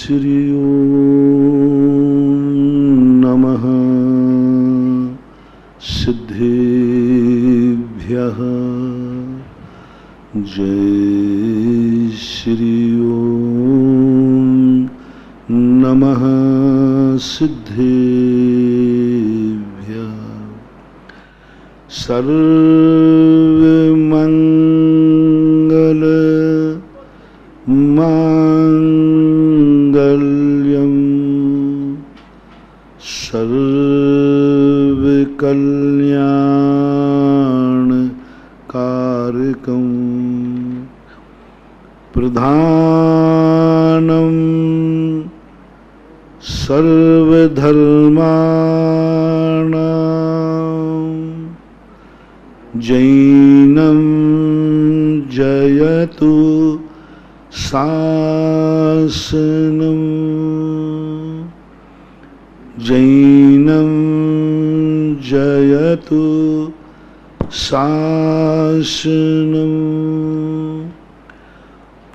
श्री नमः सिद्धेभ्यः। जय श्री नमः सिद्धेभ्यः। सर्वमंगल मांगल्यं सर्वकल्याण कारकं प्रधानं सर्वधर्माणां जैनं जयतु शासनं जैनं जयतु शासनं।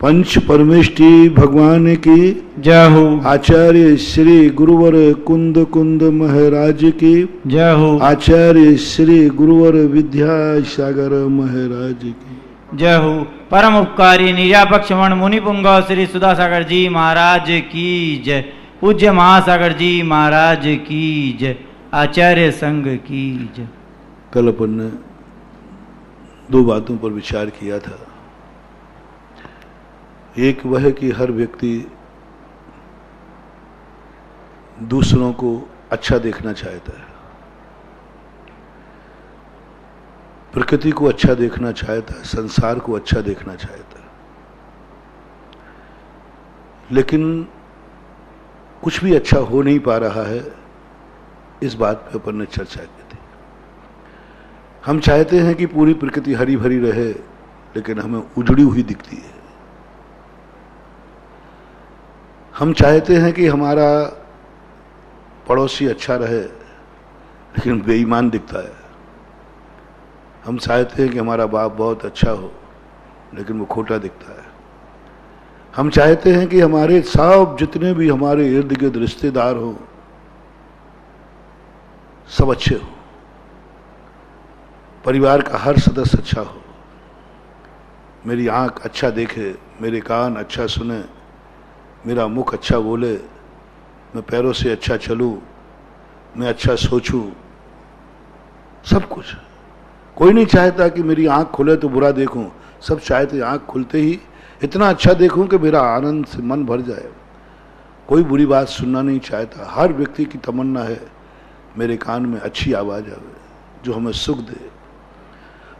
पंच परमेष्टि भगवान की जय हो। आचार्य श्री गुरुवर कुंद कुंद महाराज की जय हो। आचार्य श्री गुरुवर विद्यासागर महाराज की जय हो। परम उपकारी निजापक श्रवण मुनि पुंगव श्री सुधासागर जी महाराज की जय। पूज्य महासागर जी महाराज की जय। आचार्य संघ की जय। कल अपन ने दो बातों पर विचार किया था। एक वह कि हर व्यक्ति दूसरों को अच्छा देखना चाहता है, प्रकृति को अच्छा देखना चाहता है, संसार को अच्छा देखना चाहता है, लेकिन कुछ भी अच्छा हो नहीं पा रहा है। इस बात पे अपन ने चर्चा की थी। हम चाहते हैं कि पूरी प्रकृति हरी भरी रहे, लेकिन हमें उजड़ी हुई दिखती है। हम चाहते हैं कि हमारा पड़ोसी अच्छा रहे, लेकिन बेईमान दिखता है। हम चाहते हैं कि हमारा बाप बहुत अच्छा हो, लेकिन वो खोटा दिखता है। हम चाहते हैं कि हमारे सब जितने भी हमारे इर्द गिर्द रिश्तेदार हो सब अच्छे हो, परिवार का हर सदस्य अच्छा हो, मेरी आंख अच्छा देखे, मेरे कान अच्छा सुने, मेरा मुख अच्छा बोले, मैं पैरों से अच्छा चलूं, मैं अच्छा सोचूं, सब कुछ। कोई नहीं चाहता कि मेरी आंख खुले तो बुरा देखूं, सब चाहते आंख खुलते ही इतना अच्छा देखूं कि मेरा आनंद से मन भर जाए। कोई बुरी बात सुनना नहीं चाहता। हर व्यक्ति की तमन्ना है मेरे कान में अच्छी आवाज आवे जो हमें सुख दे।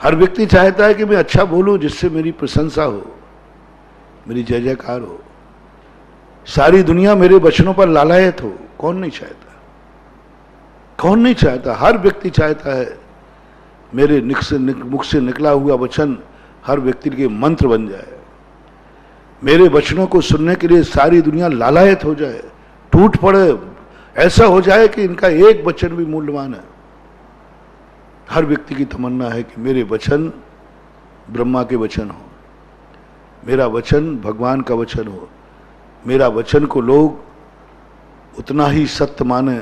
हर व्यक्ति चाहता है कि मैं अच्छा बोलूं जिससे मेरी प्रशंसा हो, मेरी जय जयकार हो, सारी दुनिया मेरे वचनों पर लालायत हो। कौन नहीं चाहता? कौन नहीं चाहता? हर व्यक्ति चाहता है मेरे मुख से निकला हुआ वचन हर व्यक्ति के मंत्र बन जाए, मेरे वचनों को सुनने के लिए सारी दुनिया लालायत हो जाए, टूट पड़े, ऐसा हो जाए कि इनका एक वचन भी मूल्यवान है। हर व्यक्ति की तमन्ना है कि मेरे वचन ब्रह्मा के वचन हो, मेरा वचन भगवान का वचन हो, मेरा वचन को लोग उतना ही सत्य माने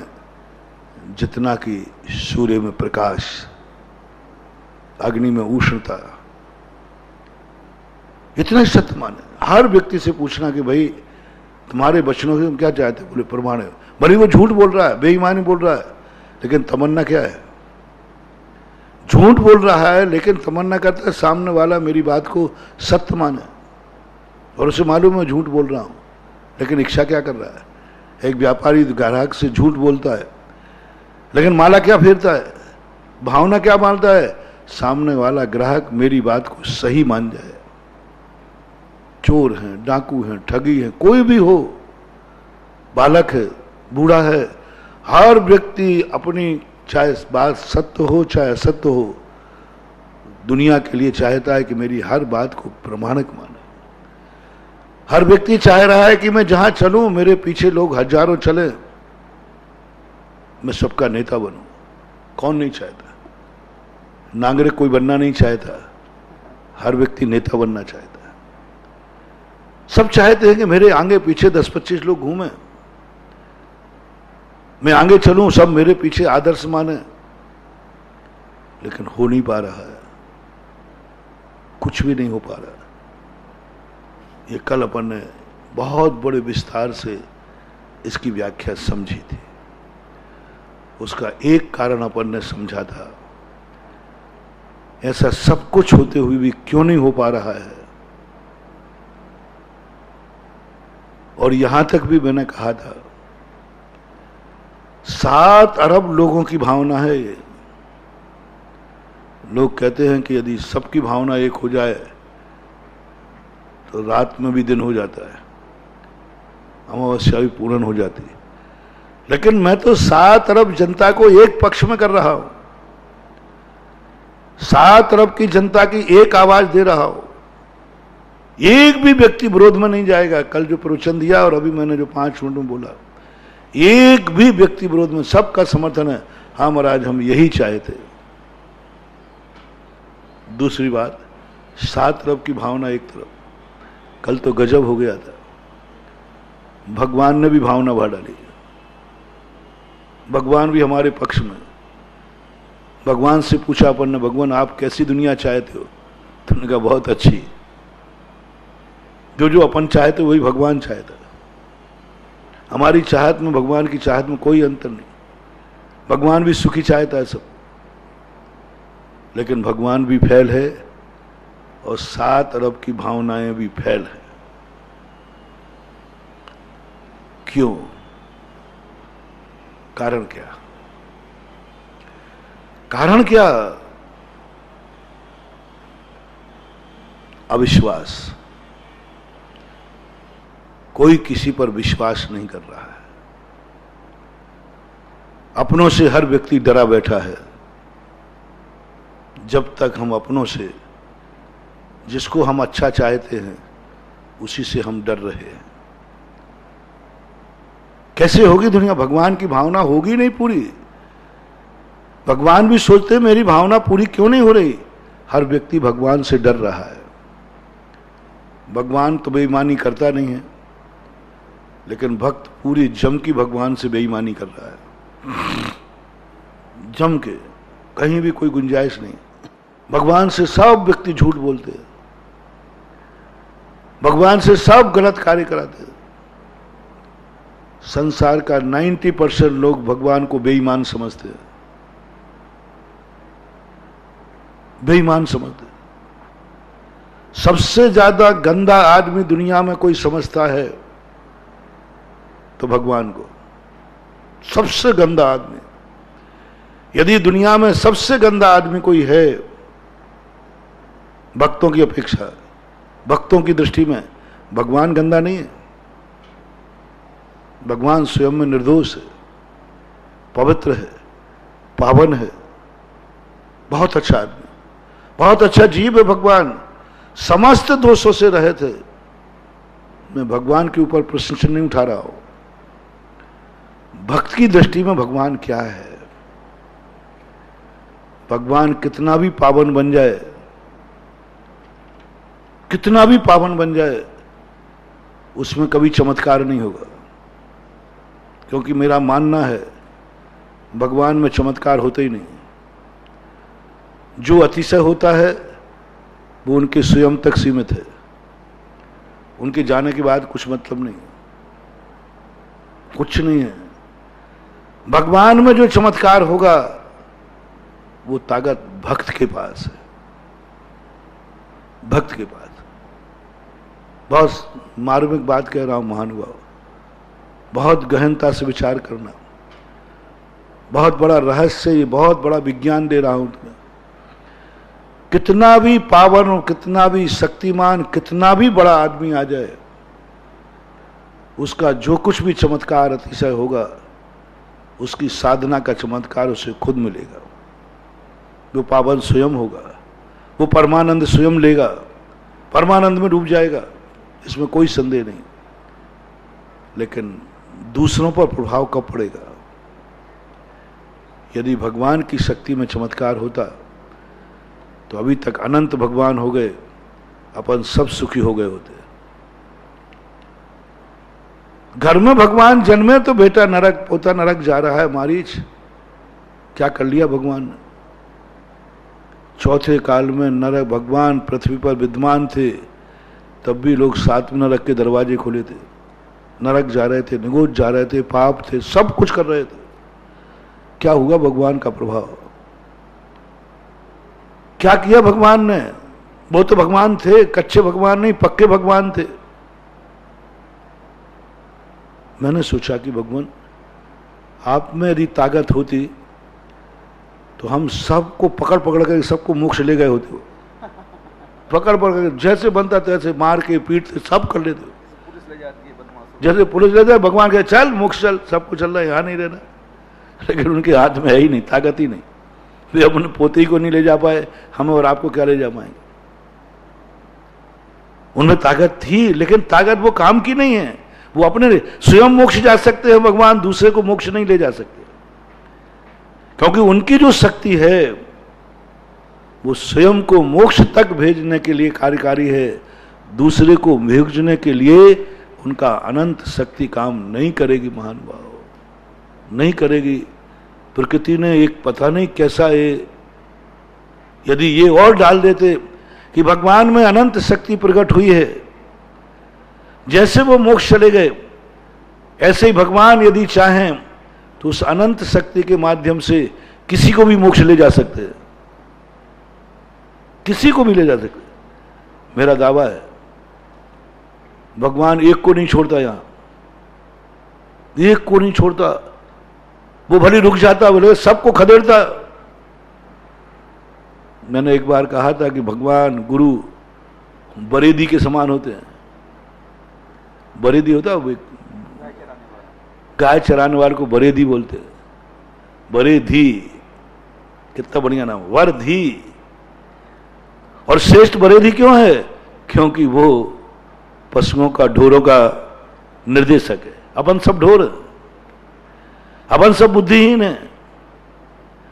जितना कि सूर्य में प्रकाश, अग्नि में उष्णता, इतना ही सत्य माने। हर व्यक्ति से पूछना कि भाई तुम्हारे वचनों से तुम क्या चाहते? बोले प्रमाण है। भले वो झूठ बोल रहा है, बेईमानी बोल रहा है, लेकिन तमन्ना क्या है? झूठ बोल रहा है, लेकिन तमन्ना करता है सामने वाला मेरी बात को सत्य माने, और उसे मालूम है झूठ बोल रहा हूं, लेकिन इच्छा क्या कर रहा है? एक व्यापारी ग्राहक से झूठ बोलता है, लेकिन माला क्या फेरता है? भावना क्या मानता है? सामने वाला ग्राहक मेरी बात को सही मान जाए। चोर हैं, डाकू हैं, ठगी हैं, कोई भी हो, बालक है, बूढ़ा है, हर व्यक्ति अपनी, चाहे बात सत्य हो चाहे असत्य हो, दुनिया के लिए चाहता है कि मेरी हर बात को प्रमाणिक माने। हर व्यक्ति चाह रहा है कि मैं जहां चलूं मेरे पीछे लोग हजारों चले, मैं सबका नेता बनूं। कौन नहीं चाहता? नागरिक कोई बनना नहीं चाहता, हर व्यक्ति नेता बनना चाहता है। सब चाहते हैं कि मेरे आगे पीछे 10-25 लोग घूमें, मैं आगे चलूं, सब मेरे पीछे आदर्श माने, लेकिन हो नहीं पा रहा है, कुछ भी नहीं हो पा रहा। ये कल अपन ने बहुत बड़े विस्तार से इसकी व्याख्या समझी थी। उसका एक कारण अपन ने समझा था, ऐसा सब कुछ होते हुए भी क्यों नहीं हो पा रहा है। और यहां तक भी मैंने कहा था 7 अरब लोगों की भावना है ये। लोग कहते हैं कि यदि सबकी भावना एक हो जाए तो रात में भी दिन हो जाता है, अमावस्या भी पूर्ण हो जाती है। लेकिन मैं तो 7 अरब जनता को एक पक्ष में कर रहा हूं, 7 अरब की जनता की एक आवाज दे रहा हूं, एक भी व्यक्ति विरोध में नहीं जाएगा। कल जो प्रवचन दिया और अभी मैंने जो 5 मिनट में बोला, एक भी व्यक्ति विरोध में, सबका समर्थन है, हाँ महाराज हम यही चाहते। दूसरी बात, 7 अरब की भावना एक तरफ, कल तो गजब हो गया था, भगवान ने भी भावना बढ़ा डाली। भगवान भी हमारे पक्ष में। भगवान से पूछा अपन ने, भगवान आप कैसी दुनिया चाहते हो? तो उन्होंने कहा बहुत अच्छी। जो जो अपन चाहते वही भगवान चाहता। हमारी चाहत में भगवान की चाहत में कोई अंतर नहीं। भगवान भी सुखी चाहता है सब, लेकिन भगवान भी फैल है और 7 अरब की भावनाएं भी फैल है। क्यों? कारण क्या? कारण क्या? अविश्वास। कोई किसी पर विश्वास नहीं कर रहा है। अपनों से हर व्यक्ति डरा बैठा है। जब तक हम अपनों से, जिसको हम अच्छा चाहते हैं, उसी से हम डर रहे हैं। कैसे होगी दुनिया? भगवान की भावना होगी नहीं पूरी। भगवान भी सोचते हैं मेरी भावना पूरी क्यों नहीं हो रही। हर व्यक्ति भगवान से डर रहा है। भगवान तो बेईमानी करता नहीं है, लेकिन भक्त पूरी जम की भगवान से बेईमानी कर रहा है। जम के, कहीं भी कोई गुंजाइश नहीं। भगवान से सब व्यक्ति झूठ बोलते हैं, भगवान से सब गलत कार्य कराते हैं। संसार का 90% लोग भगवान को बेईमान समझते हैं, बेईमान समझते हैं। सबसे ज्यादा गंदा आदमी दुनिया में कोई समझता है तो भगवान को, सबसे गंदा आदमी। यदि दुनिया में सबसे गंदा आदमी कोई है भक्तों की अपेक्षा, भक्तों की दृष्टि में भगवान गंदा नहीं है। भगवान स्वयं में निर्दोष है, पवित्र है, पावन है, बहुत अच्छा आदमी, बहुत अच्छा जीव है। भगवान समस्त दोषों से रहे थे। मैं भगवान के ऊपर प्रश्न नहीं उठा रहा हूं। भक्त की दृष्टि में भगवान क्या है? भगवान कितना भी पावन बन जाए, कितना भी पावन बन जाए, उसमें कभी चमत्कार नहीं होगा। क्योंकि मेरा मानना है भगवान में चमत्कार होते ही नहीं। जो अतिशय होता है वो उनके स्वयं तक सीमित है, उनके जाने के बाद कुछ मतलब नहीं, कुछ नहीं है। भगवान में जो चमत्कार होगा वो ताकत भक्त के पास है, भक्त के पास। बहुत मार्मिक बात कह रहा हूं महानुभाव, बहुत गहनता से विचार करना। बहुत बड़ा रहस्य, ये बहुत बड़ा विज्ञान दे रहा हूं तुम्हें। कितना भी पावन और कितना भी शक्तिमान, कितना भी बड़ा आदमी आ जाए, उसका जो कुछ भी चमत्कार अतिशय होगा, उसकी साधना का चमत्कार उसे खुद मिलेगा। वो पावन स्वयं होगा, वो परमानंद स्वयं लेगा, परमानंद में डूब जाएगा, इसमें कोई संदेह नहीं। लेकिन दूसरों पर प्रभाव कब पड़ेगा? यदि भगवान की शक्ति में चमत्कार होता तो अभी तक अनंत भगवान हो गए, अपन सब सुखी हो गए होते। घर में भगवान जन्मे तो बेटा नरक, पोता नरक जा रहा है। मारीच क्या कर लिया भगवान ने? चौथे काल में नरक भगवान पृथ्वी पर विद्यमान थे, तब भी लोग सातवें नरक के दरवाजे खोले थे, नरक जा रहे थे, निगोज जा रहे थे, पाप थे, सब कुछ कर रहे थे। क्या हुआ भगवान का प्रभाव? क्या किया भगवान ने? वो तो भगवान थे, कच्चे भगवान नहीं, पक्के भगवान थे। मैंने सोचा कि भगवान आप में यदि ताकत होती तो हम सबको पकड़ पकड़ कर सबको मोक्ष ले गए होते हो। पकड़ पकड़ कर जैसे बनता तैसे मार के पीटते सब कर लेते हो। जैसे पुलिस ले जाए, भगवान कहे चल मोक्ष चल, सबको चल रहा है, यहाँ नहीं रहना। लेकिन उनके हाथ में है ही नहीं, ताकत ही नहीं। वे अपने पोते को नहीं ले जा पाए, हमें और आपको क्या ले जा पाएंगे? उनमें ताकत थी, लेकिन ताकत वो काम की नहीं है। वो अपने स्वयं मोक्ष जा सकते हैं भगवान, दूसरे को मोक्ष नहीं ले जा सकते, क्योंकि उनकी जो शक्ति है वो स्वयं को मोक्ष तक भेजने के लिए कार्यकारी है। दूसरे को भेजने के लिए उनका अनंत शक्ति काम नहीं करेगी महान भाव, नहीं करेगी। प्रकृति ने एक पता नहीं कैसा है, यदि ये और डाल देते कि भगवान में अनंत शक्ति प्रकट हुई है, जैसे वो मोक्ष चले गए ऐसे ही भगवान यदि चाहें तो उस अनंत शक्ति के माध्यम से किसी को भी मोक्ष ले जा सकते हैं, किसी को भी ले जा सकते। मेरा दावा है भगवान एक को नहीं छोड़ता, यहां एक को नहीं छोड़ता। वो भले रुक जाता, बोले सबको खदेड़ता। मैंने एक बार कहा था कि भगवान गुरु बरेदी के समान होते हैं। बरेदी होता है, गाय चराने वाले को बरेदी बोलते हैं। बरेधी, कितना बढ़िया नाम, वरधी। और श्रेष्ठ बरेधी क्यों है? क्योंकि वो पशुओं का, ढोरों का निर्देशक है। अपन सब ढोर, अपन सब बुद्धिहीन है,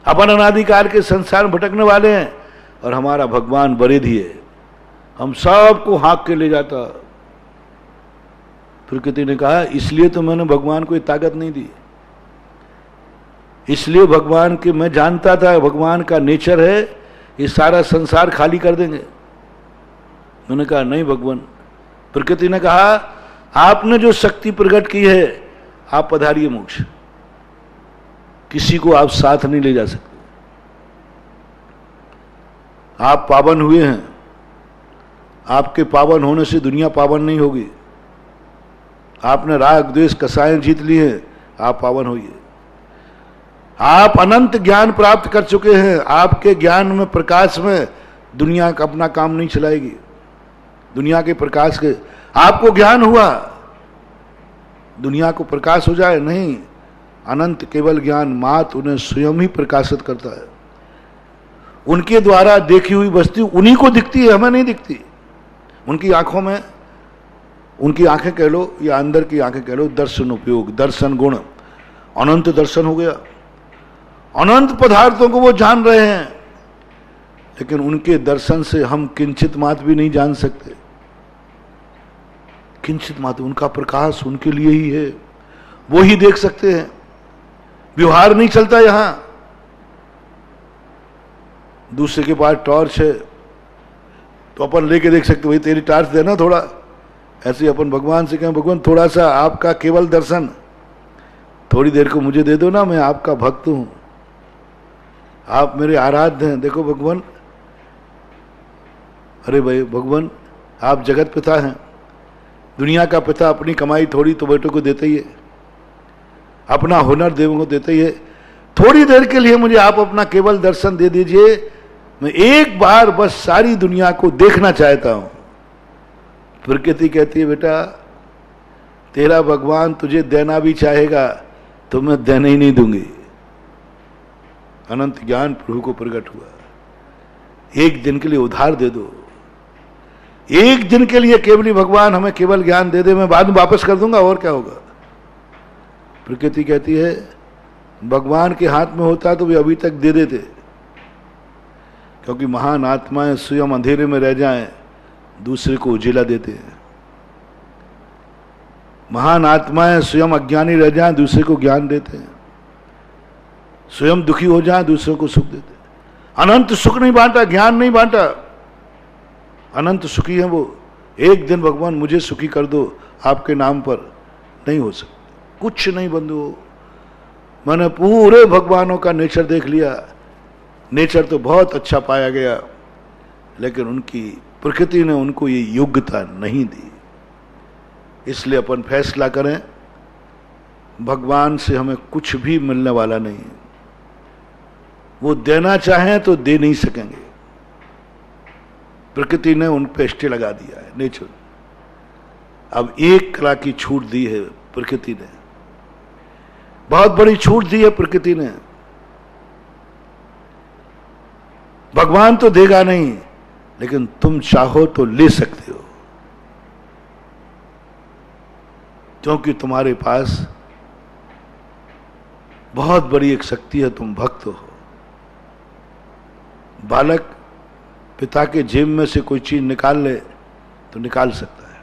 अपन अनादिकाल के संसार में भटकने वाले हैं, और हमारा भगवान बरेधी है, हम सबको हाँक के ले जाता। प्रकृति ने कहा इसलिए तो मैंने भगवान को ताकत नहीं दी, इसलिए भगवान के मैं जानता था भगवान का नेचर है ये सारा संसार खाली कर देंगे। मैंने कहा नहीं भगवान। प्रकृति ने कहा आपने जो शक्ति प्रकट की है, आप पधारिए मोक्ष, किसी को आप साथ नहीं ले जा सकते। आप पावन हुए हैं, आपके पावन होने से दुनिया पावन नहीं होगी। आपने राग द्वेष कसाएं जीत ली है, आप पावन होइए। आप अनंत ज्ञान प्राप्त कर चुके हैं, आपके ज्ञान में, प्रकाश में दुनिया का अपना काम नहीं चलाएगी। दुनिया के प्रकाश के आपको ज्ञान हुआ, दुनिया को प्रकाश हो जाए नहीं। अनंत केवल ज्ञान मात उन्हें स्वयं ही प्रकाशित करता है। उनके द्वारा देखी हुई वस्तु उन्हीं को दिखती है, हमें नहीं दिखती। उनकी आंखों में, उनकी आंखें कह लो या अंदर की आंखें कह लो, दर्शन उपयोग, दर्शन गुण, अनंत दर्शन हो गया। अनंत पदार्थों को वो जान रहे हैं, लेकिन उनके दर्शन से हम किंचित मात्र भी नहीं जान सकते। किंचित मात्र, उनका प्रकाश उनके लिए ही है, वो ही देख सकते हैं। व्यवहार नहीं चलता। यहां दूसरे के पास टॉर्च है तो अपन लेके देख सकते, भाई तेरी टॉर्च देना थोड़ा। ऐसे अपन भगवान से कहें भगवान थोड़ा सा आपका केवल दर्शन थोड़ी देर को मुझे दे दो ना, मैं आपका भक्त हूं, आप मेरे आराध्य हैं। देखो भगवान, अरे भाई भगवान आप जगत पिता हैं, दुनिया का पिता अपनी कमाई थोड़ी तो बेटों को देते ही है, अपना हुनर देवों को देते ही है। थोड़ी देर के लिए मुझे आप अपना केवल दर्शन दे दीजिए, मैं एक बार बस सारी दुनिया को देखना चाहता हूं। प्रकृति कहती है बेटा तेरा भगवान तुझे देना भी चाहेगा तो मैं देने ही नहीं दूंगी। अनंत ज्ञान प्रभु को प्रकट हुआ, एक दिन के लिए उधार दे दो, एक दिन के लिए केवली भगवान हमें केवल ज्ञान दे दे, मैं बाद में वापस कर दूंगा, और क्या होगा। प्रकृति कहती है भगवान के हाथ में होता तो वे अभी तक दे देते, क्योंकि महान आत्माएं स्वयं अंधेरे में रह जाएं, दूसरे को उजिला देते हैं। महान आत्माएं स्वयं अज्ञानी रह जाएं, दूसरे को ज्ञान देते हैं, स्वयं दुखी हो जाएं, दूसरों को सुख देते हैं। अनंत सुख नहीं बांटा, ज्ञान नहीं बांटा, अनंत सुखी है वो। एक दिन भगवान मुझे सुखी कर दो आपके नाम पर, नहीं हो सकता, कुछ नहीं बंधु। मैंने पूरे भगवानों का नेचर देख लिया, नेचर तो बहुत अच्छा पाया गया, लेकिन उनकी प्रकृति ने उनको ये योग्यता नहीं दी। इसलिए अपन फैसला करें, भगवान से हमें कुछ भी मिलने वाला नहीं है। वो देना चाहें तो दे नहीं सकेंगे, प्रकृति ने उन पे स्टे लगा दिया है, नेचर। अब एक कला की छूट दी है प्रकृति ने, बहुत बड़ी छूट दी है प्रकृति ने। भगवान तो देगा नहीं, लेकिन तुम चाहो तो ले सकते हो, क्योंकि तुम्हारे पास बहुत बड़ी एक शक्ति है, तुम भक्त हो। बालक पिता के जेब में से कोई चीज निकाल ले तो निकाल सकता है।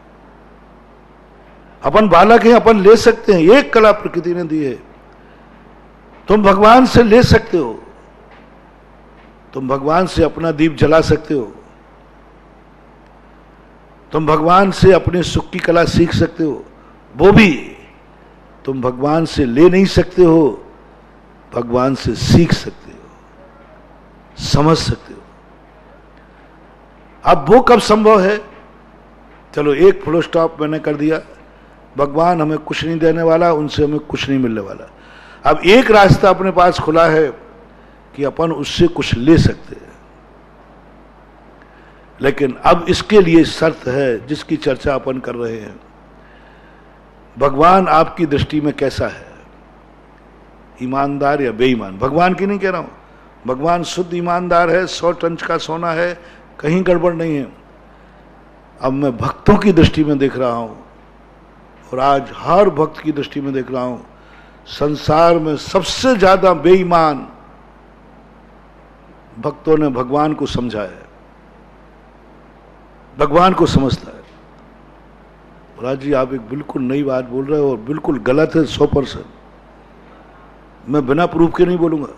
अपन बालक हैं, अपन ले सकते हैं, एक कला प्रकृति ने दी है। तुम भगवान से ले सकते हो, तुम भगवान से अपना दीप जला सकते हो, तुम भगवान से अपने सुख की कला सीख सकते हो। वो भी तुम भगवान से ले नहीं सकते हो, भगवान से सीख सकते हो, समझ सकते हो। अब वो कब संभव है? चलो एक फुल स्टॉप मैंने कर दिया, भगवान हमें कुछ नहीं देने वाला, उनसे हमें कुछ नहीं मिलने वाला। अब एक रास्ता अपने पास खुला है कि अपन उससे कुछ ले सकते हैं, लेकिन अब इसके लिए शर्त है जिसकी चर्चा अपन कर रहे हैं। भगवान आपकी दृष्टि में कैसा है, ईमानदार या बेईमान? भगवान की नहीं कह रहा हूं, भगवान शुद्ध ईमानदार है, 100 टन का सोना है, कहीं गड़बड़ नहीं है। अब मैं भक्तों की दृष्टि में देख रहा हूं, और आज हर भक्त की दृष्टि में देख रहा हूं, संसार में सबसे ज्यादा बेईमान भक्तों ने भगवान को समझा है, भगवान को समझता है। राज जी आप एक बिल्कुल नई बात बोल रहे हो और बिल्कुल गलत है 100%। मैं बिना प्रूफ के नहीं बोलूंगा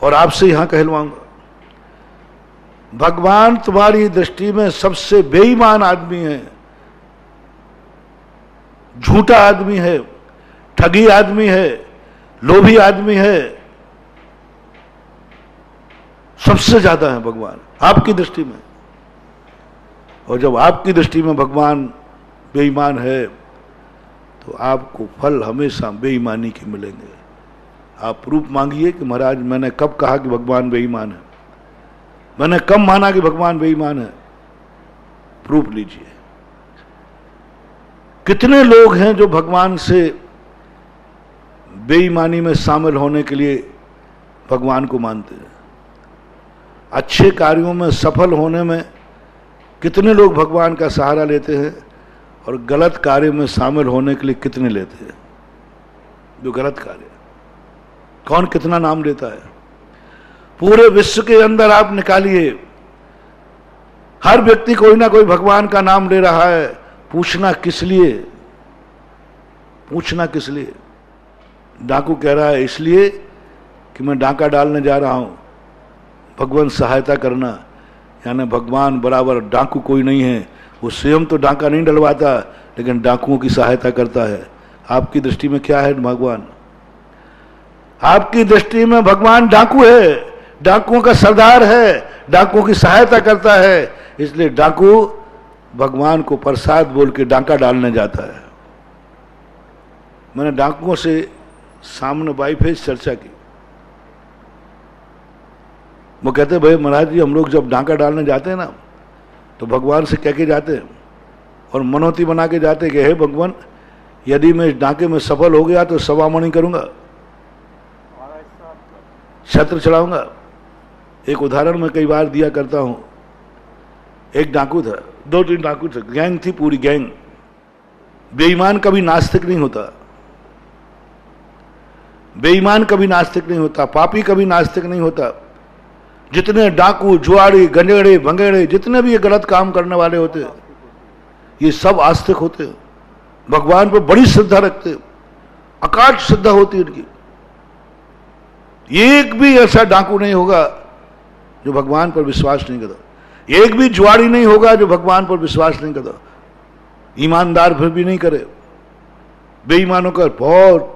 और आपसे यहां कहलवाऊंगा। भगवान तुम्हारी दृष्टि में सबसे बेईमान आदमी है, झूठा आदमी है, ठगी आदमी है, लोभी आदमी है, सबसे ज्यादा है भगवान आपकी दृष्टि में। और जब आपकी दृष्टि में भगवान बेईमान है तो आपको फल हमेशा बेईमानी के मिलेंगे। आप प्रूफ मांगिए कि महाराज मैंने कब कहा कि भगवान बेईमान है, मैंने कब माना कि भगवान बेईमान है, प्रूफ लीजिए। कितने लोग हैं जो भगवान से बेईमानी में शामिल होने के लिए भगवान को मानते हैं। अच्छे कार्यों में सफल होने में कितने लोग भगवान का सहारा लेते हैं, और गलत कार्य में शामिल होने के लिए कितने लेते हैं। जो गलत कार्य, कौन कितना नाम लेता है? पूरे विश्व के अंदर आप निकालिए, हर व्यक्ति कोई ना कोई भगवान का नाम ले रहा है। पूछना किस लिए? पूछना किस लिए? डाकू कह रहा है इसलिए कि मैं डाका डालने जा रहा हूं, भगवान सहायता करना। यानी भगवान बराबर डाकू कोई नहीं है, वो स्वयं तो डाका नहीं डलवाता लेकिन डाकुओं की सहायता करता है। आपकी दृष्टि में क्या है भगवान? आपकी दृष्टि में भगवान डाकू है, डाकुओं का सरदार है, डाकुओं की सहायता करता है। इसलिए डाकू भगवान को प्रसाद बोल के डाका डालने जाता है। मैंने डाकुओं से सामने बाई फेस चर्चा की। वो कहते भाई महाराज जी हम लोग जब डाका डालने जाते हैं ना तो भगवान से कह के जाते हैं और मनोती बना के जाते कि हे भगवान यदि मैं इस डाके में सफल हो गया तो सवामणि करूंगा, छत्र चढ़ाऊंगा। एक उदाहरण मैं कई बार दिया करता हूं। एक डाकू था, 2-3 डाकू थे, गैंग थी, पूरी गैंग। बेईमान कभी नास्तिक नहीं होता, बेईमान कभी नास्तिक नहीं होता, पापी कभी नास्तिक नहीं होता। जितने डाकू, जुआड़ी, गंजेड़े, भंगेड़े, जितने भी ये गलत काम करने वाले होते ये सब आस्तिक होते हैं। भगवान पर बड़ी श्रद्धा रखते हैं, अकाट श्रद्धा होती है उनकी। एक भी ऐसा डाकू नहीं होगा जो भगवान पर विश्वास नहीं करता, एक भी जुआरी नहीं होगा जो भगवान पर विश्वास नहीं करता, ईमानदार फिर भी नहीं करे। बेईमानों का बहुत,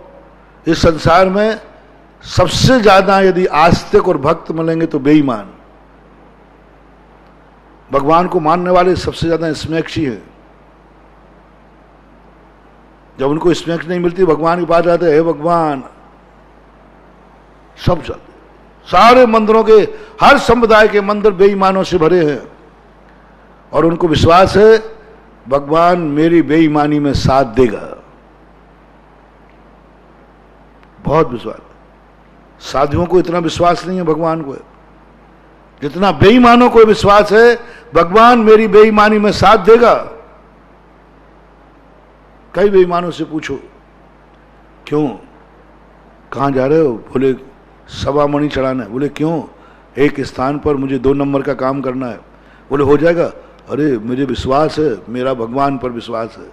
इस संसार में सबसे ज्यादा यदि आस्तिक और भक्त मिलेंगे तो बेईमान। भगवान को मानने वाले सबसे ज्यादा स्मेक्षी हैं। जब उनको स्मेक्ष नहीं मिलती, भगवान के पास जाते, हे भगवान, सब चलते। सारे मंदिरों के, हर संप्रदाय के मंदिर बेईमानों से भरे हैं और उनको विश्वास है भगवान मेरी बेईमानी में साथ देगा। बहुत विश्वास। साधुओं को इतना विश्वास नहीं है भगवान को जितना बेईमानों को विश्वास है भगवान मेरी बेईमानी में साथ देगा। कई बेईमानों से पूछो, क्यों, कहां जा रहे हो? बोले सवा मणि चढ़ाना है। बोले क्यों? एक स्थान पर मुझे 2 नंबर का काम करना है। बोले हो जाएगा। अरे मुझे विश्वास है, मेरा भगवान पर विश्वास है,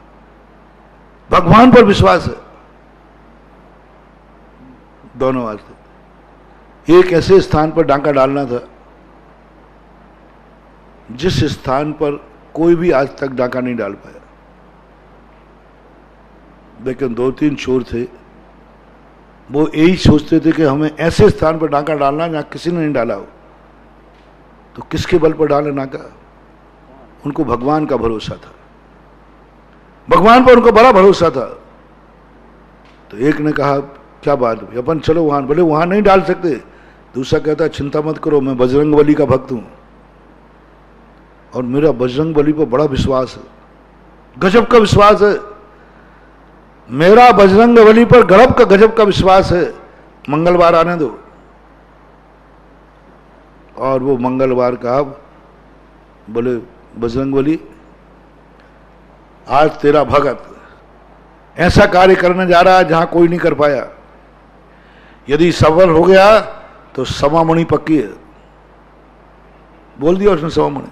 भगवान पर विश्वास है। दोनों वास्ते। एक ऐसे स्थान पर डांका डालना था जिस स्थान पर कोई भी आज तक डांका नहीं डाल पाया, लेकिन 2-3 चोर थे, वो यही सोचते थे कि हमें ऐसे स्थान पर डांका डालना जहां किसी ने नहीं डाला हो। तो किसके बल पर डाले डांका? उनको भगवान का भरोसा था, भगवान पर उनको बड़ा भरोसा था। तो एक ने कहा क्या बात है, अपन चलो वहां। बोले वहां नहीं डाल सकते। दूसरा कहता चिंता मत करो, मैं बजरंगबली का भक्त हूं और मेरा बजरंगबली पर बड़ा विश्वास है, गजब का विश्वास है, मेरा बजरंगबली पर गजब का विश्वास है। मंगलवार आने दो। और वो मंगलवार का बोले बजरंगबली आज तेरा भगत ऐसा कार्य करने जा रहा है जहां कोई नहीं कर पाया, यदि सफल हो गया तो सवा मणि पक्की है। बोल दिया उसने सवा मणि।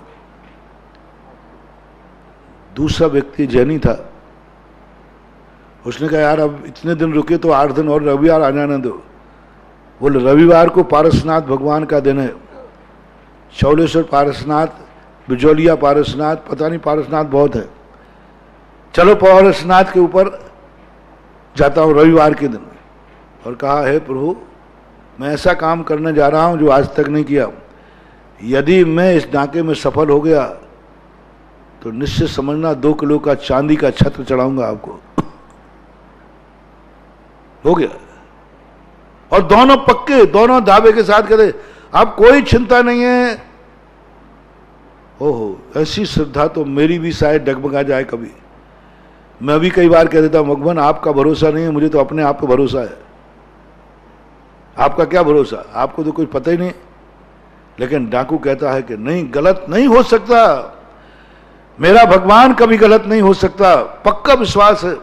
दूसरा व्यक्ति जैनी था, उसने कहा यार अब इतने दिन रुके तो 8 दिन और रविवार आ जाने दो। बोले रविवार को पारसनाथ भगवान का दिन है, शौलेश्वर पारसनाथ, बिजौलिया पारसनाथ, पता नहीं पारसनाथ बहुत है, चलो पारसनाथ के ऊपर जाता हूं रविवार के दिन। और कहा है प्रभु मैं ऐसा काम करने जा रहा हूं जो आज तक नहीं किया, यदि मैं इस डांके में सफल हो गया तो निश्चित समझना 2 किलो का चांदी का छत्र चढ़ाऊंगा आपको। हो गया। और दोनों पक्के, दोनों दावे के साथ कहते अब कोई चिंता नहीं है। ओहो, ऐसी श्रद्धा तो मेरी भी शायद डगमगा जाए कभी। मैं भी कई बार कह देता हूं भगवान आपका भरोसा नहीं है, मुझे तो अपने आप पे भरोसा है। आपका क्या भरोसा, आपको तो कुछ पता ही नहीं। लेकिन डाकू कहता है कि नहीं, गलत नहीं हो सकता, मेरा भगवान कभी गलत नहीं हो सकता, पक्का विश्वास है।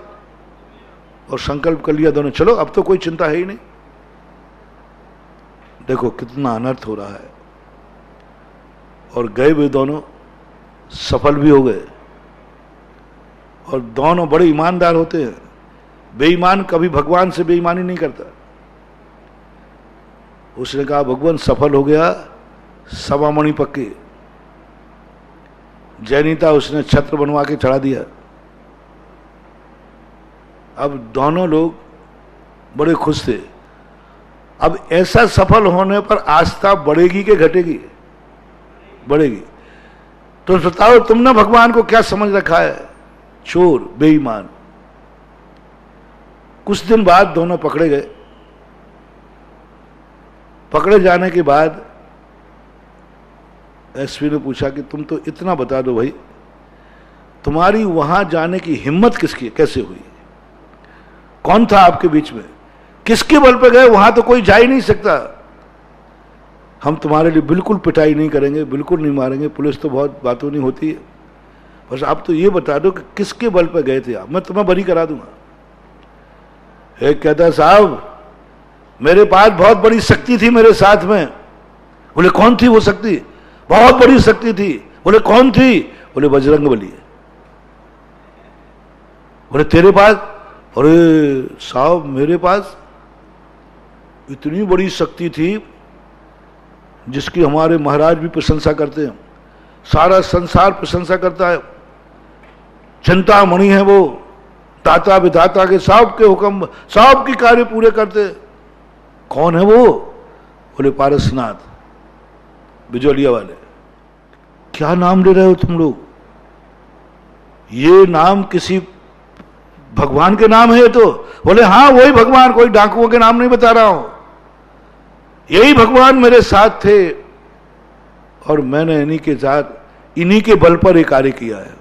और संकल्प कर लिया दोनों, चलो अब तो कोई चिंता है ही नहीं। देखो कितना अनर्थ हो रहा है। और गए भी दोनों, सफल भी हो गए। और दोनों बड़े ईमानदार होते हैं। बेईमान कभी भगवान से बेईमानी नहीं करता। उसने कहा भगवान सफल हो गया, सवा मणि पक्की। जैनीता उसने छत्र बनवा के चढ़ा दिया। अब दोनों लोग बड़े खुश थे। अब ऐसा सफल होने पर आस्था बढ़ेगी कि घटेगी? बढ़ेगी। तो बताओ तुमने भगवान को क्या समझ रखा है? चोर, बेईमान। कुछ दिन बाद दोनों पकड़े गए। पकड़े जाने के बाद एसपी ने पूछा कि तुम तो इतना बता दो भाई, तुम्हारी वहां जाने की हिम्मत किसकी, कैसे हुई? कौन था आपके बीच में? किसके बल पे गए? वहां तो कोई जा ही नहीं सकता। हम तुम्हारे लिए बिल्कुल पिटाई नहीं करेंगे, बिल्कुल नहीं मारेंगे, पुलिस तो बहुत बातों नहीं होती है, बस आप तो ये बता दो कि किसके बल पे गए थे आप, मैं तुम्हें बरी करा दूंगा। एक कहता साहब मेरे पास बहुत बड़ी शक्ति थी मेरे साथ में। बोले कौन थी वो शक्ति? बहुत बड़ी शक्ति थी। बोले कौन थी? बोले बजरंगबली। बोले तेरे पास? अरे साहब मेरे पास इतनी बड़ी शक्ति थी जिसकी हमारे महाराज भी प्रशंसा करते हैं, सारा संसार प्रशंसा करता है। चिंतामणि है वो, दाता विधाता के सबके हुक्म सबके कार्य पूरे करते। कौन है वो? बोले पारसनाथ, बिजोलिया वाले। क्या नाम ले रहे हो तुम लोग? ये नाम किसी भगवान के नाम है? तो बोले हाँ वही भगवान, कोई डाकुओं के नाम नहीं बता रहा हूं, यही भगवान मेरे साथ थे और मैंने इन्हीं के साथ, इन्हीं के बल पर ये कार्य किया है।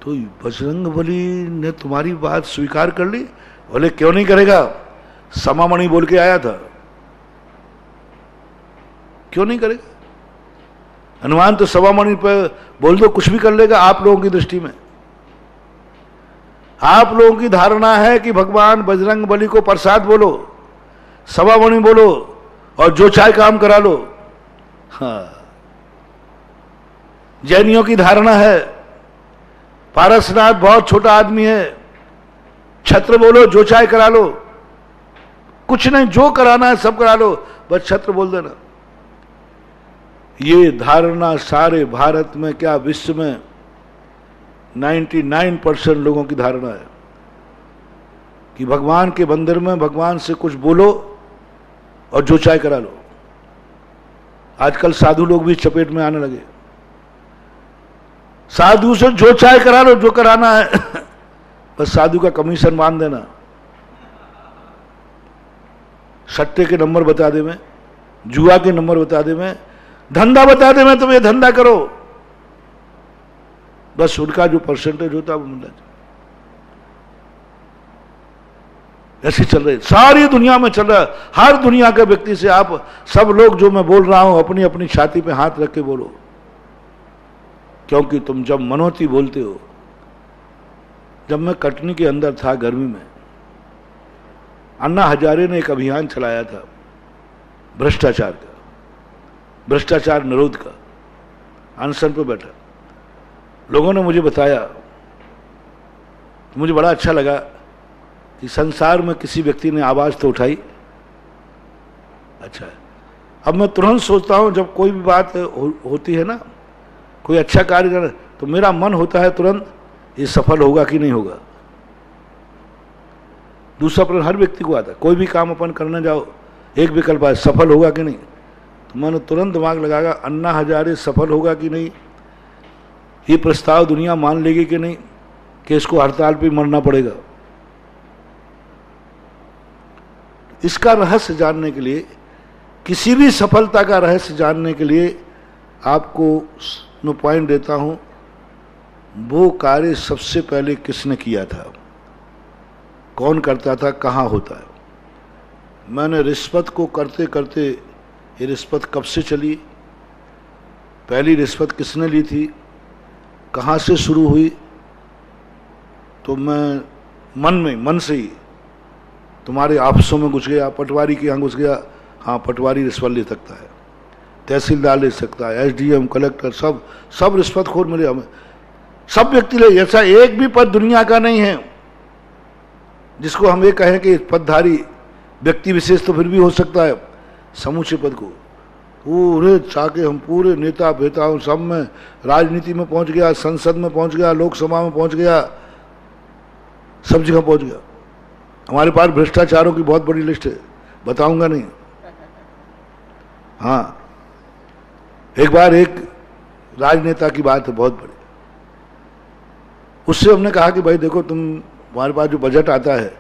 तो बजरंगबली ने तुम्हारी बात स्वीकार कर ली? बोले क्यों नहीं करेगा, समामणि बोल के आया था, क्यों नहीं करेगा? हनुमान तो समामणि पर बोल दो कुछ भी कर लेगा आप लोगों की दृष्टि में। आप लोगों की धारणा है कि भगवान बजरंगबली को प्रसाद बोलो, समामणि बोलो और जो चाहे काम करा लो। हाँ, जैनियों की धारणा है पारसनाथ बहुत छोटा आदमी है, छत्र बोलो जो चाहे करा लो, कुछ नहीं, जो कराना है सब करा लो, बस छत्र बोल देना। ये धारणा सारे भारत में क्या विश्व में 99% लोगों की धारणा है कि भगवान के मंदिर में भगवान से कुछ बोलो और जो चाहे करा लो। आजकल साधु लोग भी चपेट में आने लगे, साधु से जो चाहे करा लो, जो कराना है बस साधु का कमीशन मान देना, सट्टे के नंबर बता दे मैं, जुआ के नंबर बता दे मैं, धंधा बता दे मैं, तुम ये धंधा करो, बस उनका जो परसेंटेज होता है वो मिलना चाहिए। ऐसे चल रहे, सारी दुनिया में चल रहा है। हर दुनिया के व्यक्ति से आप सब लोग जो मैं बोल रहा हूं अपनी अपनी छाती पे हाथ रख के बोलो, क्योंकि तुम जब मनोती बोलते हो। जब मैं कटनी के अंदर था गर्मी में, अन्ना हजारे ने एक अभियान चलाया था भ्रष्टाचार का, भ्रष्टाचार निरोध का, अनशन पे बैठा। लोगों ने मुझे बताया, तो मुझे बड़ा अच्छा लगा कि संसार में किसी व्यक्ति ने आवाज तो उठाई। अच्छा है, अब मैं तुरंत सोचता हूं जब कोई भी बात होती है ना, कोई अच्छा कार्य कर, तो मेरा मन होता है तुरंत ये सफल होगा कि नहीं होगा। दूसरा प्रश्न हर व्यक्ति को आता है, कोई भी काम अपन करने जाओ एक विकल्प है, सफल होगा कि नहीं, तो मैंने तुरंत दिमाग लगागा अन्ना हजारे सफल होगा कि नहीं, ये प्रस्ताव दुनिया मान लेगी कि नहीं, कि इसको हड़ताल पे मरना पड़ेगा। इसका रहस्य जानने के लिए, किसी भी सफलता का रहस्य जानने के लिए आपको मैं पॉइंट देता हूं, वो कार्य सबसे पहले किसने किया था, कौन करता था, कहां होता है। मैंने रिश्वत को करते करते, ये रिश्वत कब से चली, पहली रिश्वत किसने ली थी, कहां से शुरू हुई, तो मैं मन से ही तुम्हारे ऑफिसों में घुस गया, पटवारी के यहाँ घुस गया, हाँ पटवारी रिश्वत ले सकता है, तहसीलदार ले सकता है, एसडीएम, कलेक्टर, सब रिश्वतखोर मिले हमें, सब व्यक्ति ले। ऐसा एक भी पद दुनिया का नहीं है जिसको हम ये कहें कि पदधारी व्यक्ति विशेष, तो फिर भी हो सकता है समूचे पद को पूरे चाके हम पूरे नेता बेताओं सब में, राजनीति में पहुंच गया, संसद में पहुंच गया, लोकसभा में पहुंच गया, सब जगह पहुंच गया। हमारे पास भ्रष्टाचारों की बहुत बड़ी लिस्ट है, बताऊंगा नहीं। हाँ, एक बार एक राजनेता की बात है बहुत बड़ी, उससे हमने कहा कि भाई देखो तुम्हारे पास जो बजट आता है,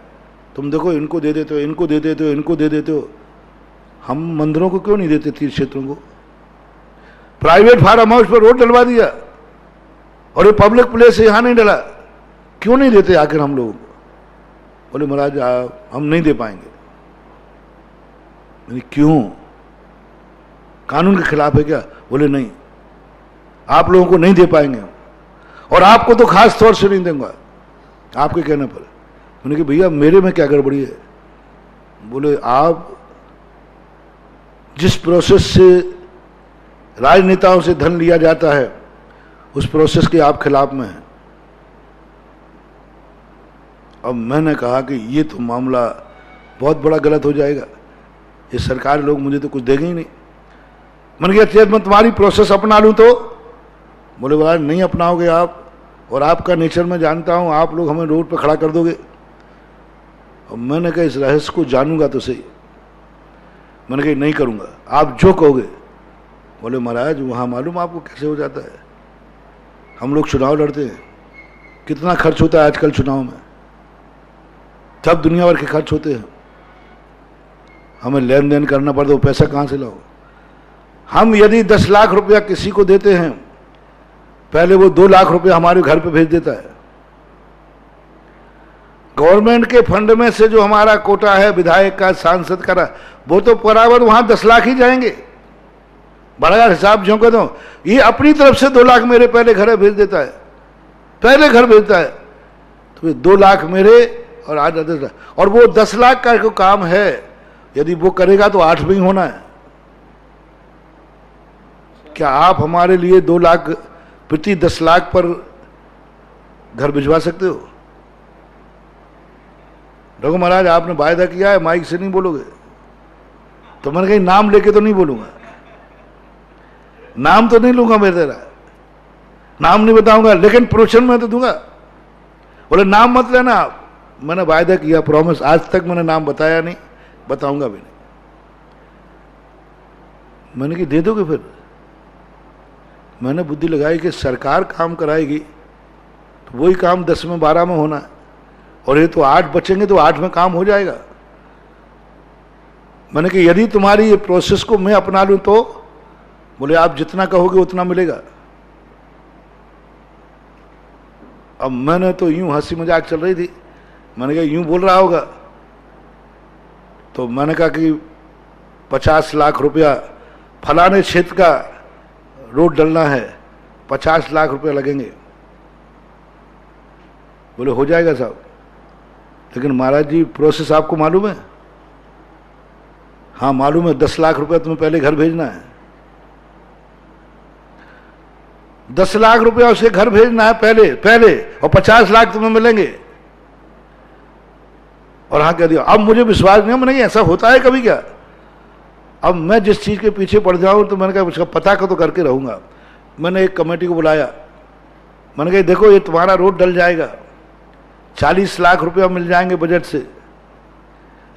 तुम देखो इनको दे देते हो, इनको दे देते हो, इनको दे देते हो, हम मंदिरों को क्यों नहीं देते, तीर्थ क्षेत्रों को, प्राइवेट फार्म हाउस पर रोड डलवा दिया और ये पब्लिक प्लेस यहां नहीं डला, क्यों नहीं देते आखिर हम लोगों को। बोले महाराज हम नहीं दे पाएंगे। मैंने क्यों, कानून के खिलाफ है क्या? बोले नहीं, आप लोगों को नहीं दे पाएंगे और आपको तो खास तौर से नहीं दूंगा आपके कहने पर। मैंने कहा भैया मेरे में क्या गड़बड़ी है। बोले आप जिस प्रोसेस से राजनेताओं से धन लिया जाता है उस प्रोसेस के आप खिलाफ में हैं। अब मैंने कहा कि ये तो मामला बहुत बड़ा गलत हो जाएगा, ये सरकारी लोग मुझे तो कुछ देंगे ही नहीं। मैंने कहा चेत मैं तुम्हारी प्रोसेस अपना लूँ तो? बोले महाराज नहीं अपनाओगे आप, और आपका नेचर मैं जानता हूँ, आप लोग हमें रोड पर खड़ा कर दोगे। और मैंने कहा इस रहस्य को जानूंगा तो सही। मैंने कहा नहीं करूँगा, आप जो कहोगे। बोले महाराज वहाँ मालूम आपको कैसे हो जाता है, हम लोग चुनाव लड़ते हैं, कितना खर्च होता है आजकल चुनाव में, सब दुनिया भर के खर्च होते हैं, हमें लेन देन करना पड़ता है, वो पैसा कहाँ से लाओ? हम यदि 10 लाख रुपया किसी को देते हैं, पहले वो 2 लाख रुपया हमारे घर पे भेज देता है। गवर्नमेंट के फंड में से जो हमारा कोटा है विधायक का, सांसद का, वो तो बराबर वहां 10 लाख ही जाएंगे। बड़ा हिसाब जो कहता हूं, ये अपनी तरफ से 2 लाख मेरे पहले घर भेज देता है, पहले घर भेजता है, तो ये 2 लाख मेरे और आज 10 लाख, और वो 10 लाख का जो काम है यदि वो करेगा तो 8 में ही होना है। क्या आप हमारे लिए 2 लाख प्रति 10 लाख पर घर भिजवा सकते हो? रघु महाराज आपने वायदा किया है माइक से नहीं बोलोगे, तो मैंने कहीं नाम लेके तो नहीं बोलूंगा, नाम तो नहीं लूंगा, मैं तेरा नाम नहीं बताऊंगा, लेकिन प्रोशन में तो दूंगा। बोले नाम मत लेना आप, मैंने वायदा किया, प्रॉमिस, आज तक मैंने नाम बताया नहीं, बताऊंगा भी नहीं। मैंने कि दे दोगे फिर? मैंने बुद्धि लगाई कि सरकार काम कराएगी तो वही काम 10 में 12 में होना है, और ये तो 8 बचेंगे तो 8 में काम हो जाएगा। मैंने कि यदि तुम्हारी ये प्रोसेस को मैं अपना लूं तो? बोले आप जितना कहोगे उतना मिलेगा। अब मैंने तो यूं हंसी मजाक चल रही थी, मैंने कहा यूं बोल रहा होगा, तो मैंने कहा कि 50 लाख रुपया फलाने क्षेत्र का रोड डलना है, 50 लाख रुपया लगेंगे। बोले हो जाएगा साहब, लेकिन महाराज जी प्रोसेस आपको मालूम है? हाँ मालूम है, 10 लाख रुपया तुम्हें पहले घर भेजना है, 10 लाख रुपया उसे घर भेजना है पहले, और 50 लाख तुम्हें मिलेंगे। और हाँ कह दिया। अब मुझे विश्वास नहीं, नहीं ऐसा होता है कभी क्या? अब मैं जिस चीज के पीछे पड़ जाऊं तो मैंने कहा उसका पता का तो करके रहूंगा। मैंने एक कमेटी को बुलाया, मैंने कहा देखो ये तुम्हारा रोड डल जाएगा, 40 लाख रुपया मिल जाएंगे बजट से,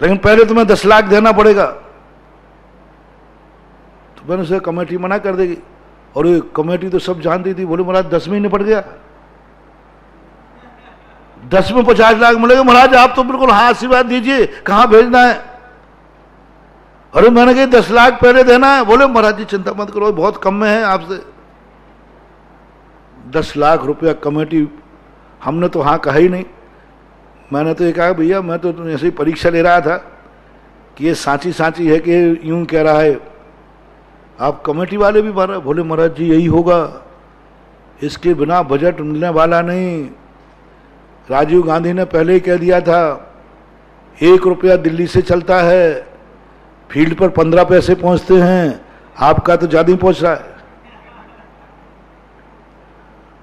लेकिन पहले तुम्हें 10 लाख देना पड़ेगा। तो मैंने उसे कमेटी मना कर देगी, और ये कमेटी तो सब जानती थी। बोले महाराज 10 में ही निपट गया, 10 में 50 लाख मिलेगा। महाराज आप तो बिल्कुल हाँ आशीर्वाद दीजिए, कहां भेजना है? अरे मैंने कहा 10 लाख पहले देना है। बोले महाराज जी चिंता मत करो, बहुत कम में है आपसे। 10 लाख रुपया कमेटी, हमने तो हाँ कहा ही नहीं। मैंने तो ये कहा भैया मैं तो ऐसे ही परीक्षा ले रहा था कि ये सांची सांची है कि यूं कह रहा है। आप कमेटी वाले भी मारा? बोले महाराज जी यही होगा, इसके बिना बजट मिलने वाला नहीं। राजीव गांधी ने पहले ही कह दिया था 1 रुपया दिल्ली से चलता है, फील्ड पर 15 पैसे पहुंचते हैं, आपका तो ज्यादा ही पहुंच रहा है।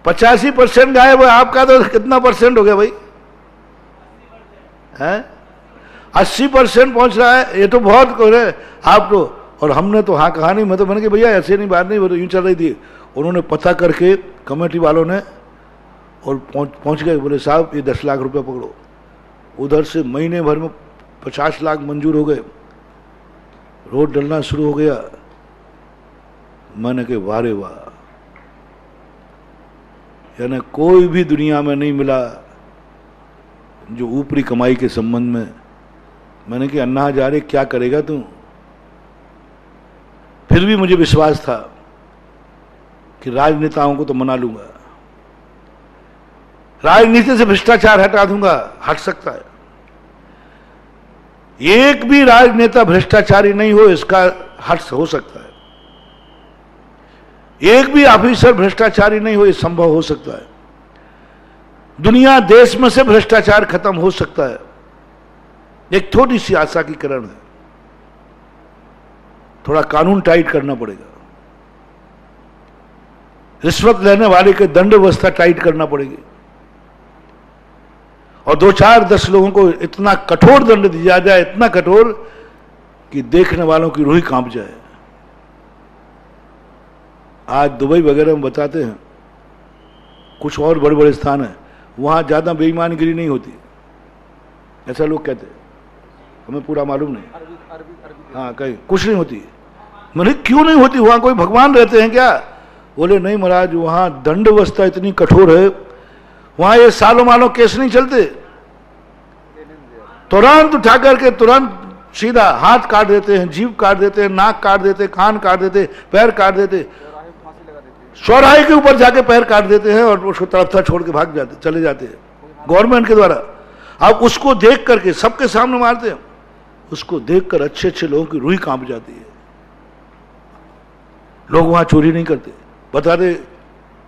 85% गायब है, आपका तो कितना परसेंट हो गया भाई? है 80% पहुंच रहा है, ये तो बहुत आप तो। और हमने तो हाँ कहा नहीं। मैं तो मैंने कहा भैया ऐसे नहीं बात नहीं, वो तो यूं चल रही थी। उन्होंने पता करके कमेटी वालों ने और पहुंच गए। बोले साहब ये 10 लाख रुपया पकड़ो। उधर से महीने भर में 50 लाख मंजूर हो गए, रोड डलना शुरू हो गया। मैंने कहा वाह रे वाह, यानी कोई भी दुनिया में नहीं मिला जो ऊपरी कमाई के संबंध में। मैंने कहा अन्ना हजारे क्या करेगा तू? फिर भी मुझे विश्वास था कि राजनेताओं को तो मना लूंगा, राजनीति से भ्रष्टाचार हटा दूंगा, हट सकता है। एक भी राजनेता भ्रष्टाचारी नहीं हो इसका हट हो सकता है, एक भी ऑफिसर भ्रष्टाचारी नहीं हो ये संभव हो सकता है। दुनिया देश में से भ्रष्टाचार खत्म हो सकता है। एक थोड़ी सी आशा की किरण है, थोड़ा कानून टाइट करना पड़ेगा, रिश्वत लेने वाले के दंड व्यवस्था टाइट करना पड़ेगी, और 2-4-10 लोगों को इतना कठोर दंड दिया जाए, इतना कठोर कि देखने वालों की रूह कांप जाए। आज दुबई वगैरह में बताते हैं, कुछ और बड़े बड़े स्थान हैं, वहां ज्यादा बेईमानगिरी नहीं होती, ऐसा लोग कहते हैं, हमें पूरा मालूम नहीं। हाँ, कहीं कुछ नहीं होती। मैंने क्यों नहीं होती, वहां कोई भगवान रहते हैं क्या? बोले नहीं महाराज, वहां दंड व्यवस्था इतनी कठोर है, वहां ये सालों मालों केस नहीं चलते, तुरंत उठा करके तुरंत सीधा हाथ काट देते हैं, जीभ काट देते हैं, नाक काट देते, कान काट देते, पैर काट देते, चौराहे के ऊपर जाके पैर काट देते हैं और उसको तड़पता छोड़ के भाग जाते, चले जाते हैं गवर्नमेंट के द्वारा। अब उसको देख करके सबके सामने मारते हैं, उसको देखकर अच्छे अच्छे लोगों की रूह कांप जाती है। लोग वहां चोरी नहीं करते। बता दे,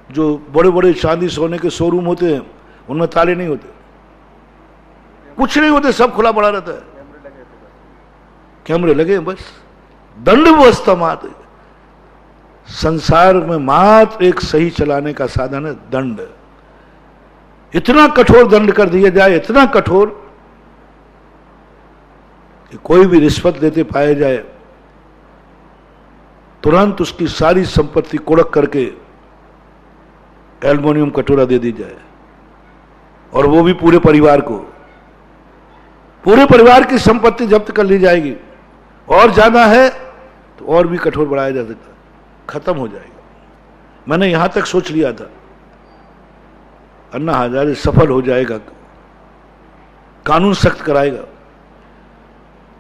जो बड़े बड़े चांदी सोने के शोरूम होते हैं उनमें ताले नहीं होते, कुछ नहीं होते, सब खुला पड़ा रहता है, कैमरे लगे हैं बस। दंड व्यवस्था मात्र संसार में मात्र एक सही चलाने का साधन है दंड। इतना कठोर दंड कर दिया जाए, इतना कठोर कि कोई भी रिश्वत देते पाया जाए तुरंत उसकी सारी संपत्ति कुड़क करके एल्युमिनियम कटोरा दे दी जाए, और वो भी पूरे परिवार को। पूरे परिवार की संपत्ति जब्त कर ली जाएगी, और ज्यादा है तो और भी कठोर बढ़ाया जा सकता है, खत्म हो जाएगा। मैंने यहां तक सोच लिया था अन्ना हजारे सफल हो जाएगा, कानून सख्त कराएगा,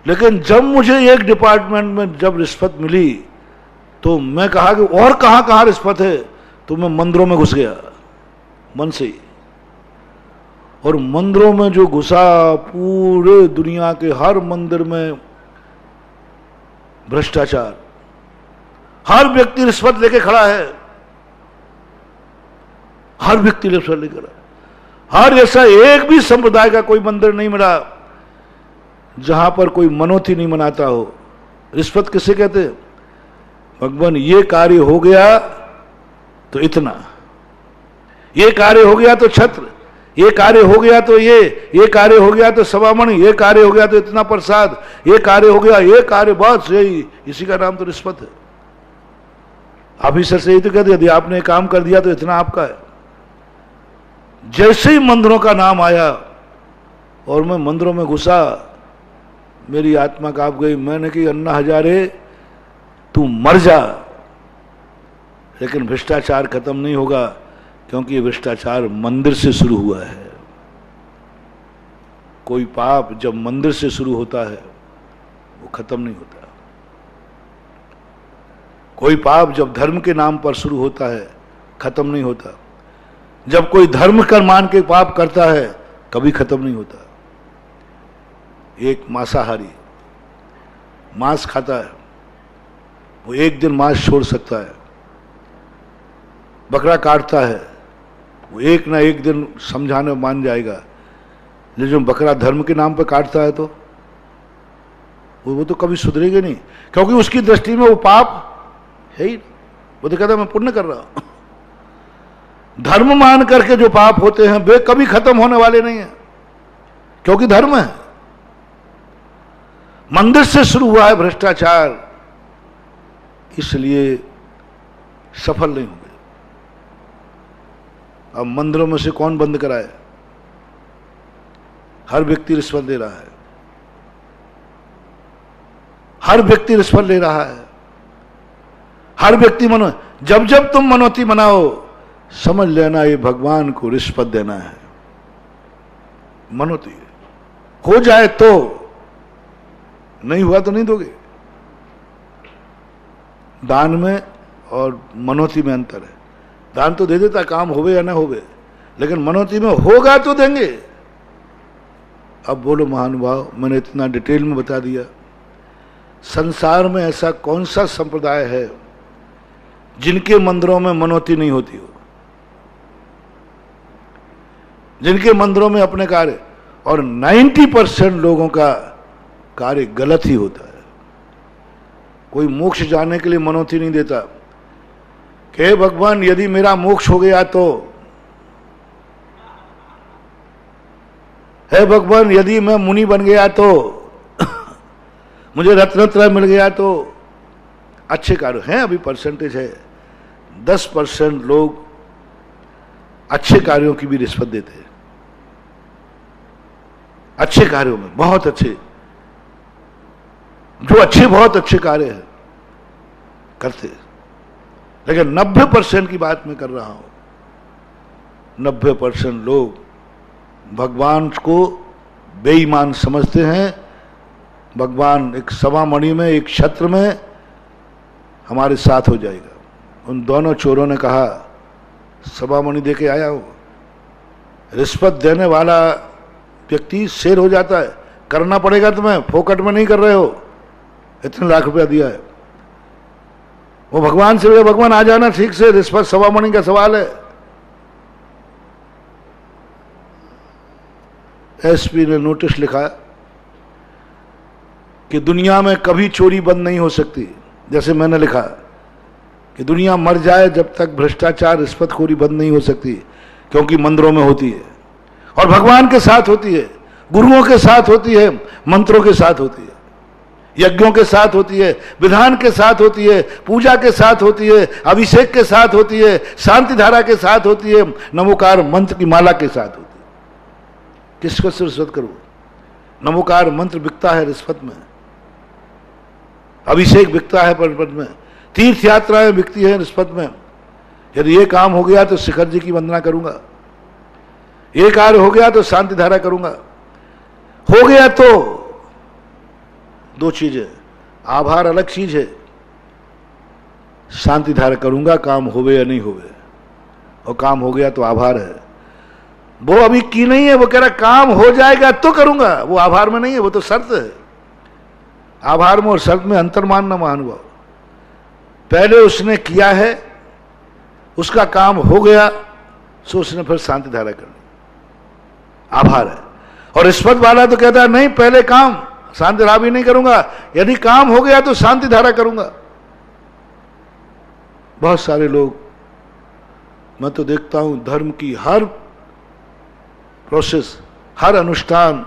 लेकिन जब मुझे एक डिपार्टमेंट में जब रिश्वत मिली तो मैं कहा कि और कहां कहां रिश्वत है, तो मैं मंदिरों में घुस गया मन से ही। और मंदिरों में जो घुसा, पूरे दुनिया के हर मंदिर में भ्रष्टाचार, हर व्यक्ति रिश्वत लेके खड़ा है, हर व्यक्ति रिश्वत लेकर खड़ा। हर ऐसा एक भी संप्रदाय का कोई मंदिर नहीं मिला जहां पर कोई मनोती नहीं मनाता हो। रिश्वत किसे कहते हैं? भगवान ये कार्य हो गया तो इतना, ये कार्य हो गया तो छत्र, ये कार्य हो गया तो ये कार्य हो गया तो सवामणि, ये कार्य हो गया तो इतना प्रसाद, ये कार्य हो गया, ये कार्य, बस यही, इसी का नाम तो रिश्वत है। ऑफिसर से यही तो कहते यदि आपने काम कर दिया तो इतना आपका है। जैसे ही मंदिरों का नाम आया और मैं मंदिरों में घुसा, मेरी आत्मा कांप गई। मैंने कही अन्ना हजारे तू मर जा, लेकिन भ्रष्टाचार खत्म नहीं होगा, क्योंकि ये भ्रष्टाचार मंदिर से शुरू हुआ है। कोई पाप जब मंदिर से शुरू होता है वो खत्म नहीं होता। कोई पाप जब धर्म के नाम पर शुरू होता है खत्म नहीं होता। जब कोई धर्म कर मान के पाप करता है कभी खत्म नहीं होता। एक मांसाहारी मांस खाता है, वो एक दिन मांस छोड़ सकता है। बकरा काटता है, वो एक ना एक दिन समझाने मान जाएगा। लेकिन जो बकरा धर्म के नाम पर काटता है तो वो तो कभी सुधरेगा नहीं, क्योंकि उसकी दृष्टि में वो पाप है ही। वो तो कहता है मैं पुण्य कर रहा हूं। धर्म मान करके जो पाप होते हैं वे कभी खत्म होने वाले नहीं है, क्योंकि धर्म है। मंदिर से शुरू हुआ है भ्रष्टाचार, इसलिए सफल नहीं होंगे। अब मंदिरों में से कौन बंद कराए? हर व्यक्ति रिश्वत ले रहा है, हर व्यक्ति रिश्वत ले रहा है, हर व्यक्ति मनो। जब जब तुम मनोती मनाओ समझ लेना ये भगवान को रिश्वत देना है। मनोती हो जाए तो, नहीं हुआ तो नहीं दोगे। दान में और मनोती में अंतर है। दान तो दे देता काम होवे या ना होवे, लेकिन मनोती में होगा तो देंगे। अब बोलो महानुभाव, मैंने इतना डिटेल में बता दिया। संसार में ऐसा कौन सा संप्रदाय है जिनके मंदिरों में मनोती नहीं होती हो, जिनके मंदिरों में अपने कार्य, और 90% लोगों का कार्य गलत ही होता है। कोई मोक्ष जाने के लिए मनोती नहीं देता कि हे भगवान यदि मेरा मोक्ष हो गया तो, हे भगवान, यदि मैं मुनि बन गया तो मुझे रत्नत्रय मिल गया तो अच्छे कार्य हैं। अभी परसेंटेज है 10% लोग अच्छे कार्यों की भी रिश्वत देते हैं, अच्छे कार्यों में, बहुत अच्छे, जो अच्छे बहुत अच्छे कार्य हैं करते। लेकिन 90% की बात मैं कर रहा हूं। 90% लोग भगवान को बेईमान समझते हैं। भगवान एक सवामणि में, एक छत्र में हमारे साथ हो जाएगा। उन दोनों चोरों ने कहा, सवामणि दे के आया हूं। रिश्वत देने वाला व्यक्ति शेर हो जाता है, करना पड़ेगा तुम्हें, फोकट में नहीं कर रहे हो, इतने लाख रुपया दिया है। वो भगवान से बोले, भगवान आ जाना ठीक से, रिश्वत सवामणि का सवाल है। एसपी ने नोटिस लिखा कि दुनिया में कभी चोरी बंद नहीं हो सकती। जैसे मैंने लिखा कि दुनिया मर जाए जब तक भ्रष्टाचार, रिश्वतखोरी बंद नहीं हो सकती, क्योंकि मंदिरों में होती है और भगवान के साथ होती है, गुरुओं के साथ होती है, मंत्रों के साथ होती है, यज्ञों के साथ होती है, विधान के साथ होती है, पूजा के साथ होती है, अभिषेक के साथ होती है, शांति धारा के साथ होती है, नमोकार मंत्र की माला के साथ होती है। किसको से रिश्वत करूं? नमोकार मंत्र बिकता है रिश्वत में, अभिषेक बिकता है पद में, तीर्थ यात्राएं बिकती है रिश्वत में। यदि ये काम हो गया तो शिखर जी की वंदना करूंगा, ये कार्य हो गया तो शांति धारा करूंगा। हो गया तो दो चीजें, आभार अलग चीज है, शांति धारा करूंगा, काम होवे या नहीं होवे, और काम हो गया तो आभार है। वो अभी की नहीं है, वो कह रहा काम हो जाएगा तो करूंगा, वो आभार में नहीं है, वो तो शर्त है। आभार में और शर्त में अंतर मानना महानुभाव। पहले उसने किया है, उसका काम हो गया, सो उसने फिर शांति धारा करनी, आभार है। और रिश्वत वाला तो कहता है नहीं, पहले काम, शांति धारा भी नहीं करूंगा, यदि काम हो गया तो शांति धारा करूंगा। बहुत सारे लोग, मैं तो देखता हूं धर्म की हर प्रोसेस, हर अनुष्ठान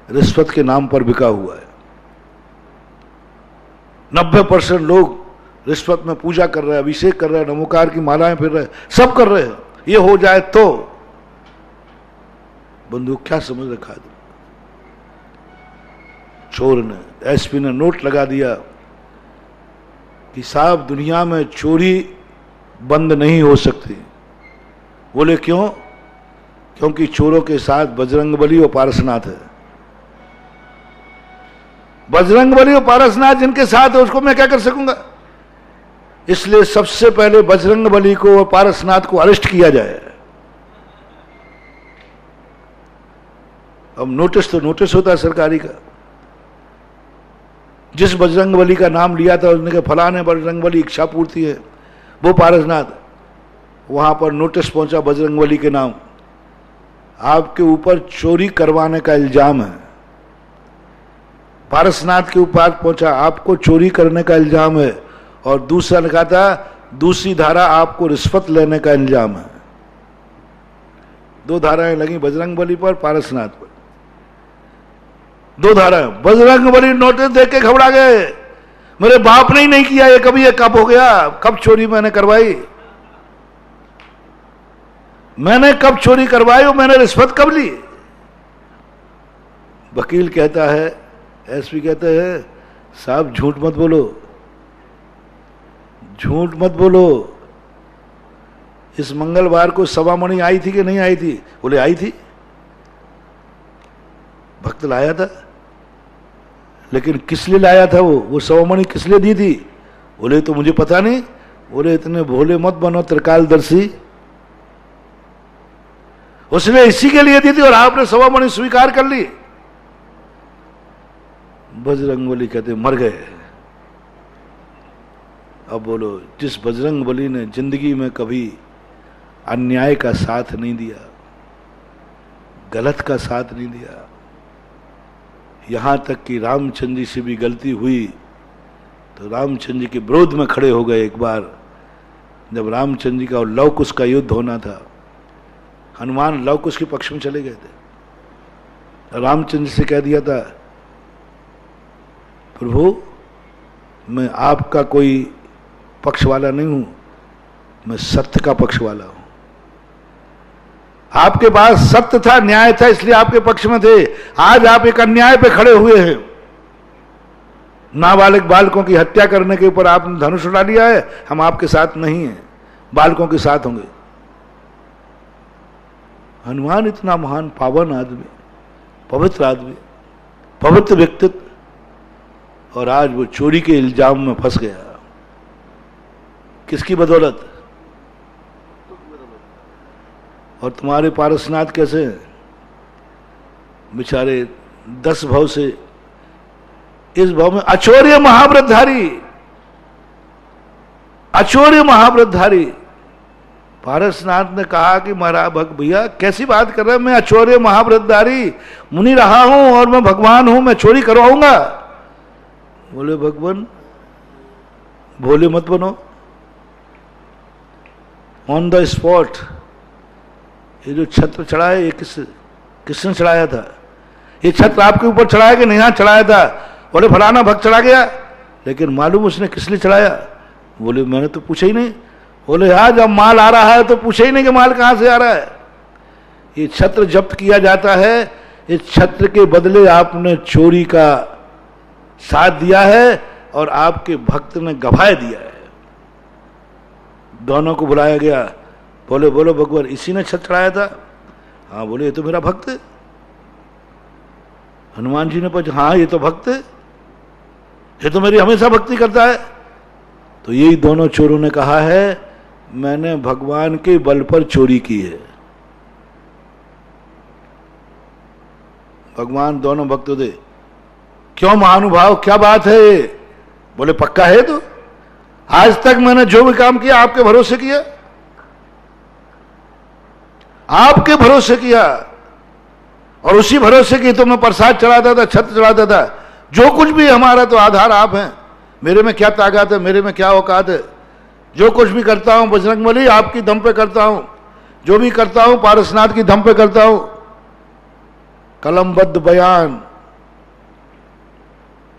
रिश्वत के नाम पर बिका हुआ है। 90% लोग रिश्वत में पूजा कर रहे हैं, अभिषेक कर रहे हैं, नमोकार की मालाएं फिर रहे हैं, सब कर रहे हैं। ये हो जाए तो बंधु क्या समझ रखा है? चोर ने, एसपी ने नोट लगा दिया कि साहब दुनिया में चोरी बंद नहीं हो सकती। बोले क्यों? क्योंकि चोरों के साथ बजरंगबली और पारसनाथ है। बजरंगबली और पारसनाथ जिनके साथ है उसको मैं क्या कर सकूंगा? इसलिए सबसे पहले बजरंगबली को और पारसनाथ को अरेस्ट किया जाए। अब नोटिस तो नोटिस होता है सरकारी का। जिस बजरंगबली का नाम लिया था उसने कहा फलाने बजरंगबली इच्छा पूर्ति है, वो पारसनाथ, वहां पर नोटिस पहुंचा बजरंगबली के नाम, आपके ऊपर चोरी करवाने का इल्जाम है। पारसनाथ के ऊपर पहुंचा, आपको चोरी करने का इल्जाम है, और दूसरा लिखा था दूसरी धारा आपको रिश्वत लेने का इल्जाम है। दो धाराएं लगी बजरंगबली पर, पारसनाथ पर, दो धाराएं। बजरंगबली नोटिस देख के घबरा गए, मेरे बाप ने ही नहीं किया ये कभी, ये कब हो गया, कब चोरी मैंने करवाई, मैंने कब चोरी करवाई और मैंने रिश्वत कब ली? वकील कहता है, एसपी कहते हैं साहब झूठ मत बोलो, झूठ मत बोलो, इस मंगलवार को सवामणि आई थी कि नहीं आई थी? बोले आई थी, भक्त लाया था, लेकिन किस लिए लाया था? वो सवामणि किस लिए दी थी? बोले तो मुझे पता नहीं। बोले इतने भोले मत बनो त्रिकालदर्शी, उसने इसी के लिए दी थी और आपने सवामणि स्वीकार कर ली। बजरंगबली कहते मर गए। अब बोलो, जिस बजरंगबली ने जिंदगी में कभी अन्याय का साथ नहीं दिया, गलत का साथ नहीं दिया, यहां तक कि रामचंद्र जी से भी गलती हुई तो रामचंद्र जी के विरोध में खड़े हो गए। एक बार जब रामचंद्र जी का और लव कुश का युद्ध होना था, हनुमान लव कुश के पक्ष में चले गए थे। रामचंद्र से कह दिया था, प्रभु मैं आपका कोई पक्ष वाला नहीं हूं, मैं सत्य का पक्ष वाला हूं। आपके पास सत्य था, न्याय था, इसलिए आपके पक्ष में थे। आज आप एक अन्याय पे खड़े हुए हैं। नाबालिग बालकों की हत्या करने के ऊपर आपने धनुष उड़ा लिया है, हम आपके साथ नहीं हैं, बालकों के साथ होंगे। हनुमान इतना महान पावन आदमी, पवित्र आदमी, पवित्र व्यक्तित्व, और आज वो चोरी के इल्जाम में फंस गया। किसकी बदौलत? और तुम्हारे पारसनाथ कैसे हैं? बेचारे 10 भव से इस भव में अचौर्य महाव्रतधारी, अचौर्य महाव्रतधारी। पारसनाथ ने कहा कि महाराज भैया कैसी बात कर रहे हैं, मैं अचौर्य महाव्रतधारी मुनि रहा हूं और मैं भगवान हूं, मैं चोरी करवाऊंगा। बोले भगवान भोले मत बनो, ऑन द स्पॉट। ये जो छत्र चढ़ा है, ये किसने चढ़ाया था? ये छत्र आपके ऊपर चढ़ाया कि नहीं? यहाँ चढ़ाया था। बोले फलाना भक्त चढ़ा गया, लेकिन मालूम उसने किस लिए चढ़ाया? बोले मैंने तो पूछा ही नहीं। बोले हाँ, जब माल आ रहा है तो पूछा ही नहीं कि माल कहाँ से आ रहा है। ये छत्र जब्त किया जाता है, इस छत्र के बदले आपने चोरी का साथ दिया है और आपके भक्त ने गवाह दिया है। दोनों को बुलाया गया। बोले बोलो भगवान, इसी ने छत्र चढ़ाया था? हाँ। बोले ये तो मेरा भक्त है। हनुमान जी ने पूछा, हाँ ये तो भक्त है, ये तो मेरी हमेशा भक्ति करता है। तो यही दोनों चोरों ने कहा है, मैंने भगवान के बल पर चोरी की है। भगवान दोनों भक्त थे। क्यों महानुभाव, क्या बात है? बोले पक्का है। तो आज तक मैंने जो भी काम किया आपके भरोसे किया, आपके भरोसे किया, और उसी भरोसे की तो मैं प्रसाद चढ़ाता था, छत्र चढ़ाता था। जो कुछ भी हमारा तो आधार आप हैं। मेरे में क्या ताकत है, मेरे में क्या औकात है? जो कुछ भी करता हूं बजरंगबली आपकी दम पे करता हूं, जो भी करता हूं पारसनाथ की दम पे करता हूं। कलमबद्ध बयान।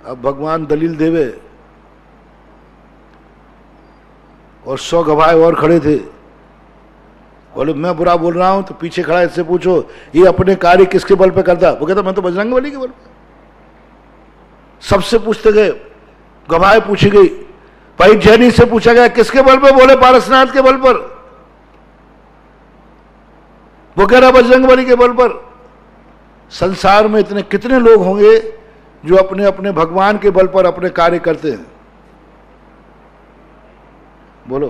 अब भगवान दलील देवे, और 100 गवाह और खड़े थे। बोले मैं बुरा बोल रहा हूं तो पीछे खड़ा इससे पूछो, ये अपने कार्य किसके बल पे करता? वो कहता मैं तो बजरंगबली के बल पे। सबसे पूछते गए, गवाह पूछी गई। भाई जैनी से पूछा गया किसके बल पे? बोले पारसनाथ के बल पर। वो कह रहा बजरंगबली के बल पर। संसार में इतने कितने लोग होंगे जो अपने अपने भगवान के बल पर अपने कार्य करते हैं? बोलो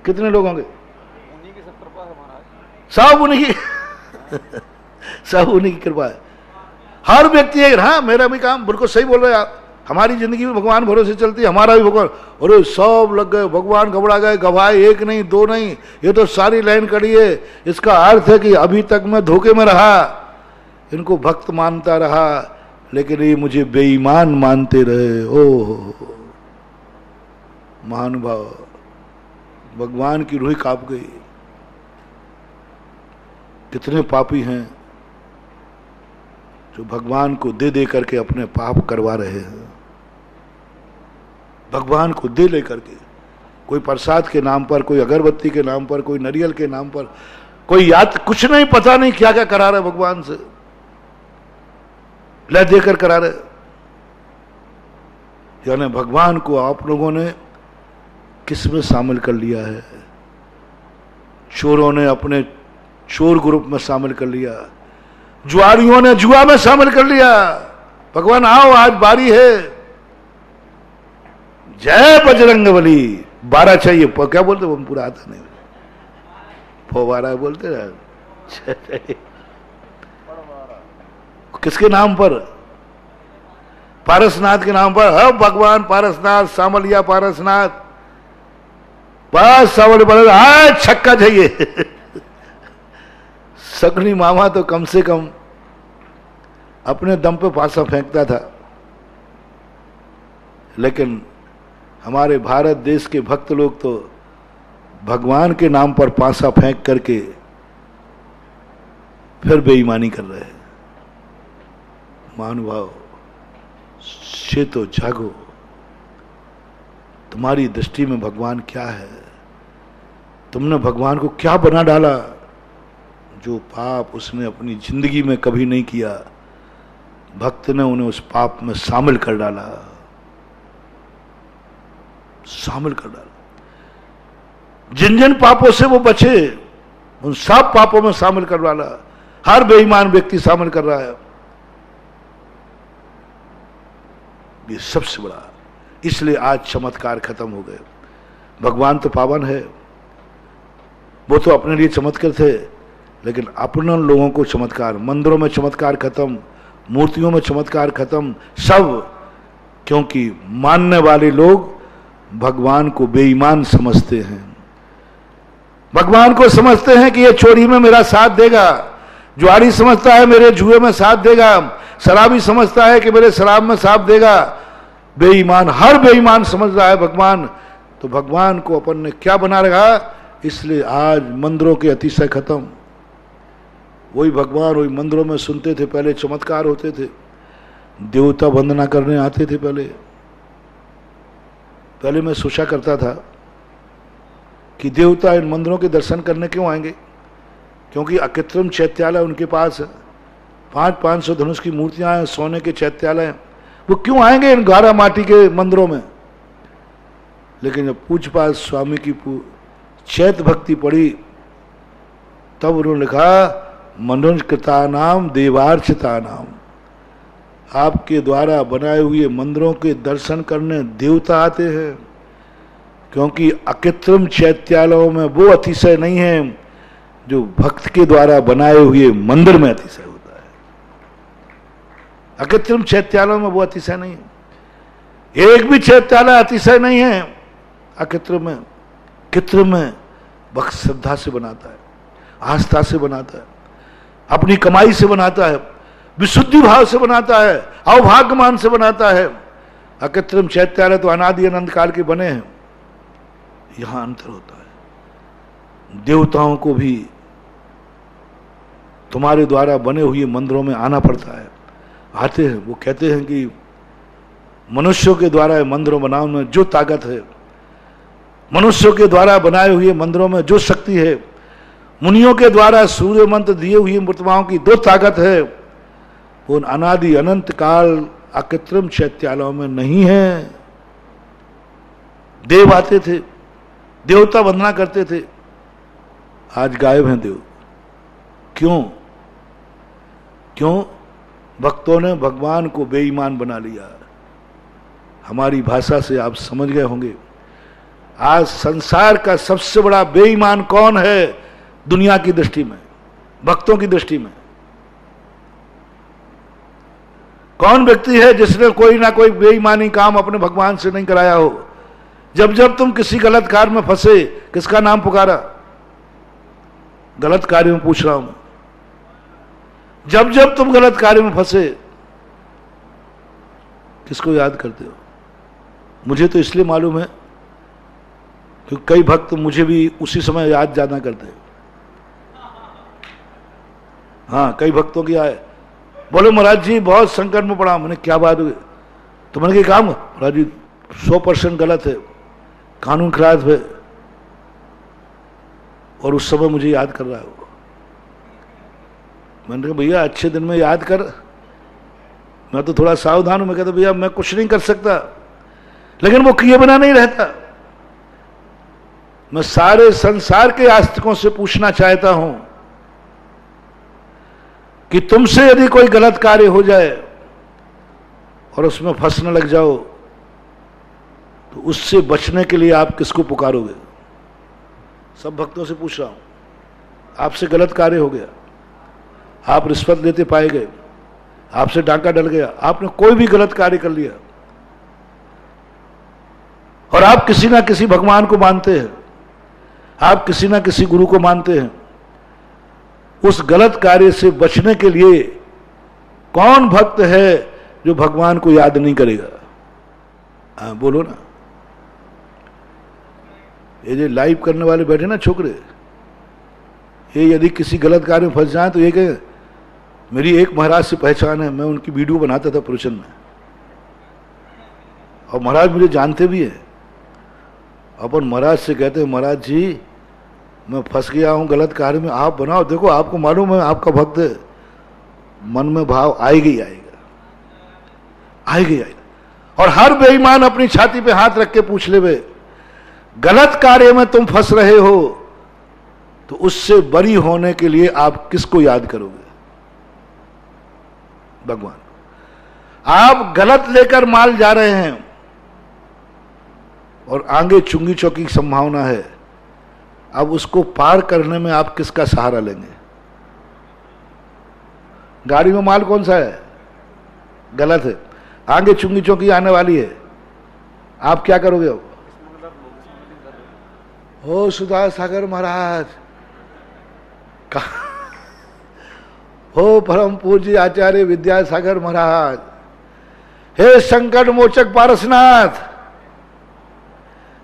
कितने लोग होंगे? उन्हीं की सब कृपा है महाराज, सब उन्हीं की सब उन्हीं की कृपा है। हर व्यक्ति है, हाँ मेरा भी काम, बिल्कुल सही बोल रहे हैं आप। हमारी जिंदगी में भगवान भरोसे चलती है, हमारा भी भगवान। अरे सब लग गए, भगवान घबरा गए। गवाह एक नहीं, 2 नहीं, ये तो सारी लाइन खड़ी है। इसका अर्थ है कि अभी तक मैं धोखे में रहा, इनको भक्त मानता रहा, लेकिन ये मुझे बेईमान मानते रहे। ओह महानुभाव, भगवान की रूह कांप गई। कितने पापी हैं जो भगवान को दे दे करके अपने पाप करवा रहे हैं। भगवान को दे ले करके, कोई प्रसाद के नाम पर, कोई अगरबत्ती के नाम पर, कोई नारियल के नाम पर, कोई याद कुछ नहीं, पता नहीं क्या क्या करा रहे भगवान से, ले देकर करा रहे। यानी भगवान को आप लोगों ने किस में शामिल कर लिया है? चोरों ने अपने चोर ग्रुप में शामिल कर लिया, जुआरियों ने जुआ में शामिल कर लिया। भगवान आओ, आज बारी है। जय बजरंगबली। 12 चाहिए, क्या बोलते वो पूरा आता नहीं, 12 बोलते ना। किसके नाम पर? पारसनाथ के नाम पर। हाँ भगवान पारसनाथ, सामलिया पारसनाथ, बस सावल बल। आज छक्का चाहिए। सकनी मामा तो कम से कम अपने दम पे पासा फेंकता था, लेकिन हमारे भारत देश के भक्त लोग तो भगवान के नाम पर पासा फेंक करके फिर बेईमानी कर रहे हैं। महानुभाव, से तो जागो, तुम्हारी दृष्टि में भगवान क्या है? तुमने भगवान को क्या बना डाला? जो पाप उसने अपनी जिंदगी में कभी नहीं किया, भक्त ने उन्हें उस पाप में शामिल कर डाला, शामिल कर डाला। जिन जिन पापों से वो बचे, उन सब पापों में शामिल कर डाला। हर बेईमान व्यक्ति शामिल कर रहा है। ये सबसे बड़ा, इसलिए आज चमत्कार खत्म हो गए। भगवान तो पावन है, वो तो अपने लिए चमत्कार थे, लेकिन अपने लोगों को चमत्कार, मंदिरों में चमत्कार खत्म, मूर्तियों में चमत्कार खत्म, सब क्योंकि मानने वाले लोग भगवान को बेईमान समझते हैं। भगवान को समझते हैं कि ये चोरी में मेरा साथ देगा, जुआरी समझता है मेरे जुए में साथ देगा, शराबी समझता है कि मेरे शराब में साथ देगा, बेईमान, हर बेईमान समझ रहा है भगवान। तो भगवान को अपन ने क्या बना रखा? इसलिए आज मंदिरों के अतिशय खत्म। वही भगवान वही मंदिरों में सुनते थे, पहले चमत्कार होते थे, देवता वंदना करने आते थे। पहले मैं सोचा करता था कि देवता इन मंदिरों के दर्शन करने क्यों आएंगे? क्योंकि अकृत्रिम चैत्यालय उनके पास है, 500 धनुष की मूर्तियां हैं, सोने के चैत्यालय हैं, वो क्यों आएंगे इन गारा माटी के मंदिरों में? लेकिन जब पूज्यपाद स्वामी की चैत भक्ति पढ़ी, तब उन्होंने लिखा मनुष्कृता नाम देवार्चिता नाम, आपके द्वारा बनाए हुए मंदिरों के दर्शन करने देवता आते हैं। क्योंकि अकृत्रिम चैत्यालयों में वो अतिशय नहीं है जो भक्त के द्वारा बनाए हुए मंदिर में अतिशय होता है। अकृत्रिम चैत्यालयों में वो अतिशय नहीं है, एक भी चैत्यालय अतिशय नहीं है अकृत्रिम में। कृत्रिम में भक्त श्रद्धा से बनाता है, आस्था से बनाता है, अपनी कमाई से बनाता है, विशुद्धि भाव से बनाता है, अवभाग्यमान से बनाता है। अकृत्रिम चैत्यालय तो अनादि अनंत काल के बने हैं, यहां अंतर होता है। देवताओं को भी तुम्हारे द्वारा बने हुए मंदिरों में आना पड़ता है, आते हैं। वो कहते हैं कि मनुष्यों के द्वारा मंदिरों बनाने में जो ताकत है, मनुष्यों के द्वारा बनाए हुए मंदिरों में जो शक्ति है, मुनियों के द्वारा सूर्य मंत्र दिए हुए प्रतिमाओं की दो ताकत है, वो अनादि अनंत काल अकृत्रिम चैत्यालयों में नहीं है। देव आते थे, देवता वंदना करते थे, आज गायब हैं देव। क्यों? भक्तों ने भगवान को बेईमान बना लिया। हमारी भाषा से आप समझ गए होंगे, आज संसार का सबसे बड़ा बेईमान कौन है दुनिया की दृष्टि में, भक्तों की दृष्टि में? कौन व्यक्ति है जिसने कोई ना कोई बेईमानी काम अपने भगवान से नहीं कराया हो? जब जब तुम किसी गलत कार्य में फंसे, किसका नाम पुकारा? गलत कार्य में पूछ रहा हूं। जब जब तुम गलत कार्य में फंसे, किसको याद करते हो? मुझे तो इसलिए मालूम है क्योंकि कई भक्त मुझे भी उसी समय याद ज्यादा करते हैं। हाँ, कई भक्तों की आए, बोले महाराज जी बहुत संकट में पड़ा। मैंने क्या बात हुई? तो मैंने कहा काम महाराज जी 100% गलत है, कानून खिलाफ है, और उस समय मुझे याद कर रहा है वो। मैंने कहा भैया अच्छे दिन में याद कर, मैं तो थोड़ा सावधान हूं। मैं कहता भैया मैं कुछ नहीं कर सकता, लेकिन वो किए बिना नहीं रहता। मैं सारे संसार के आस्तिकों से पूछना चाहता हूं कि तुमसे यदि कोई गलत कार्य हो जाए और उसमें फंसने लग जाओ, तो उससे बचने के लिए आप किसको पुकारोगे? सब भक्तों से पूछ रहा हूं, आपसे गलत कार्य हो गया, आप रिश्वत लेते पाए गए, आपसे डांका डल गया, आपने कोई भी गलत कार्य कर लिया, और आप किसी ना किसी भगवान को मानते हैं, आप किसी ना किसी गुरु को मानते हैं, उस गलत कार्य से बचने के लिए कौन भक्त है जो भगवान को याद नहीं करेगा? हाँ बोलो ना। ये जो लाइव करने वाले बैठे ना छोकरे, ये यदि किसी गलत कार्य में फंस जाए तो ये कहे मेरी एक महाराज से पहचान है, मैं उनकी वीडियो बनाता था प्रवचन में, और महाराज मुझे जानते भी है। अपन महाराज से कहते हैं, महाराज जी मैं फंस गया हूं गलत कार्य में, आप बनाओ। देखो आपको मालूम है आपका भक्त है, मन में भाव आएगा ही आएगा, आएगा ही आएगा। और हर बेईमान अपनी छाती पे हाथ रख के पूछ ले, वे गलत कार्य में तुम फंस रहे हो तो उससे बरी होने के लिए आप किसको याद करोगे? भगवान। आप गलत लेकर माल जा रहे हैं और आगे चुंगी चौकी की संभावना है, अब उसको पार करने में आप किसका सहारा लेंगे? गाड़ी में माल कौन सा है? गलत है, आगे चुंगी चौकी आने वाली है, आप क्या करोगे? अब ओ सुधा सागर महाराज, हो परम पूज्य आचार्य विद्यासागर महाराज, हे संकट मोचक पारसनाथ,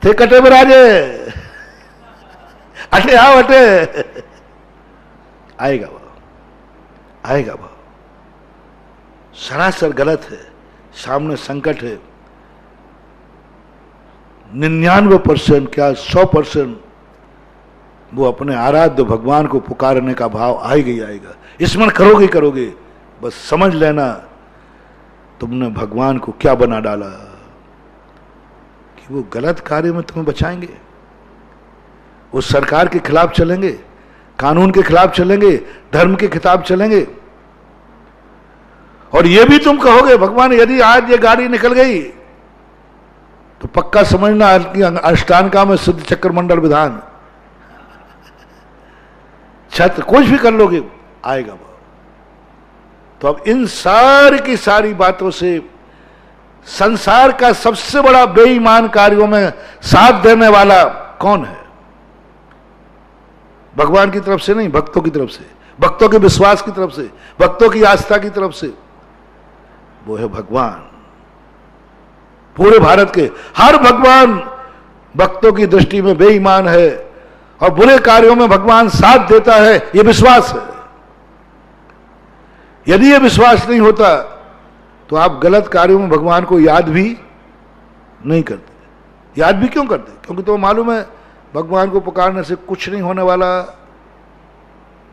थे कटे बराजे, अटे आओ अटे। आएगा भाव, आएगा भाव। सरासर गलत है, सामने संकट है। 99% क्या 100% वो अपने आराध्य भगवान को पुकारने का भाव आएगा ही आएगा। स्मरण करोगे करोगे, बस समझ लेना तुमने भगवान को क्या बना डाला कि वो गलत कार्य में तुम्हें बचाएंगे। वो सरकार के खिलाफ चलेंगे, कानून के खिलाफ चलेंगे, धर्म के खिलाफ चलेंगे। और ये भी तुम कहोगे भगवान यदि आज ये गाड़ी निकल गई तो पक्का समझना अष्टांगा में सिद्ध चक्र मंडल विधान, छत्र कुछ भी कर लोगे, आएगा वो। तो अब इन सारी की सारी बातों से संसार का सबसे बड़ा बेईमान कार्यों में साथ देने वाला कौन है? भगवान की तरफ से नहीं, भक्तों की तरफ से, भक्तों के विश्वास की तरफ से, भक्तों की आस्था की तरफ से। वो है भगवान। पूरे भारत के हर भगवान भक्तों की दृष्टि में बेईमान है और बुरे कार्यों में भगवान साथ देता है, यह विश्वास है। यदि यह विश्वास नहीं होता तो आप गलत कार्यों में भगवान को याद भी नहीं करते। याद भी क्यों करते? क्योंकि तो मालूम है भगवान को पुकारने से कुछ नहीं होने वाला,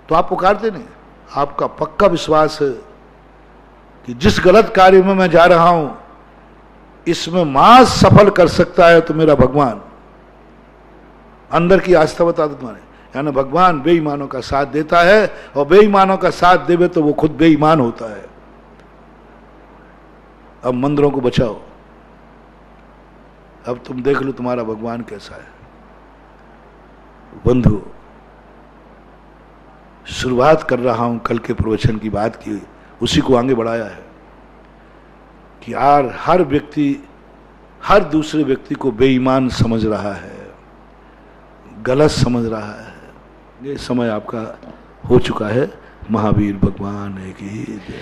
तो आप पुकारते नहीं। आपका पक्का विश्वास है कि जिस गलत कार्य में मैं जा रहा हूं इसमें मां सफल कर सकता है तो मेरा भगवान। अंदर की आस्था बता दो तुम्हारे, यानी भगवान बेईमानों का साथ देता है और बेईमानों का साथ देवे तो वो खुद बेईमान होता है। अब मंदिरों को बचाओ, अब तुम देख लो तुम्हारा भगवान कैसा है। बंधु, शुरुआत कर रहा हूं कल के प्रवचन की बात की, उसी को आगे बढ़ाया है कि यार हर व्यक्ति हर दूसरे व्यक्ति को बेईमान समझ रहा है, गलत समझ रहा है। ये समय आपका हो चुका है। महावीर भगवान की जय।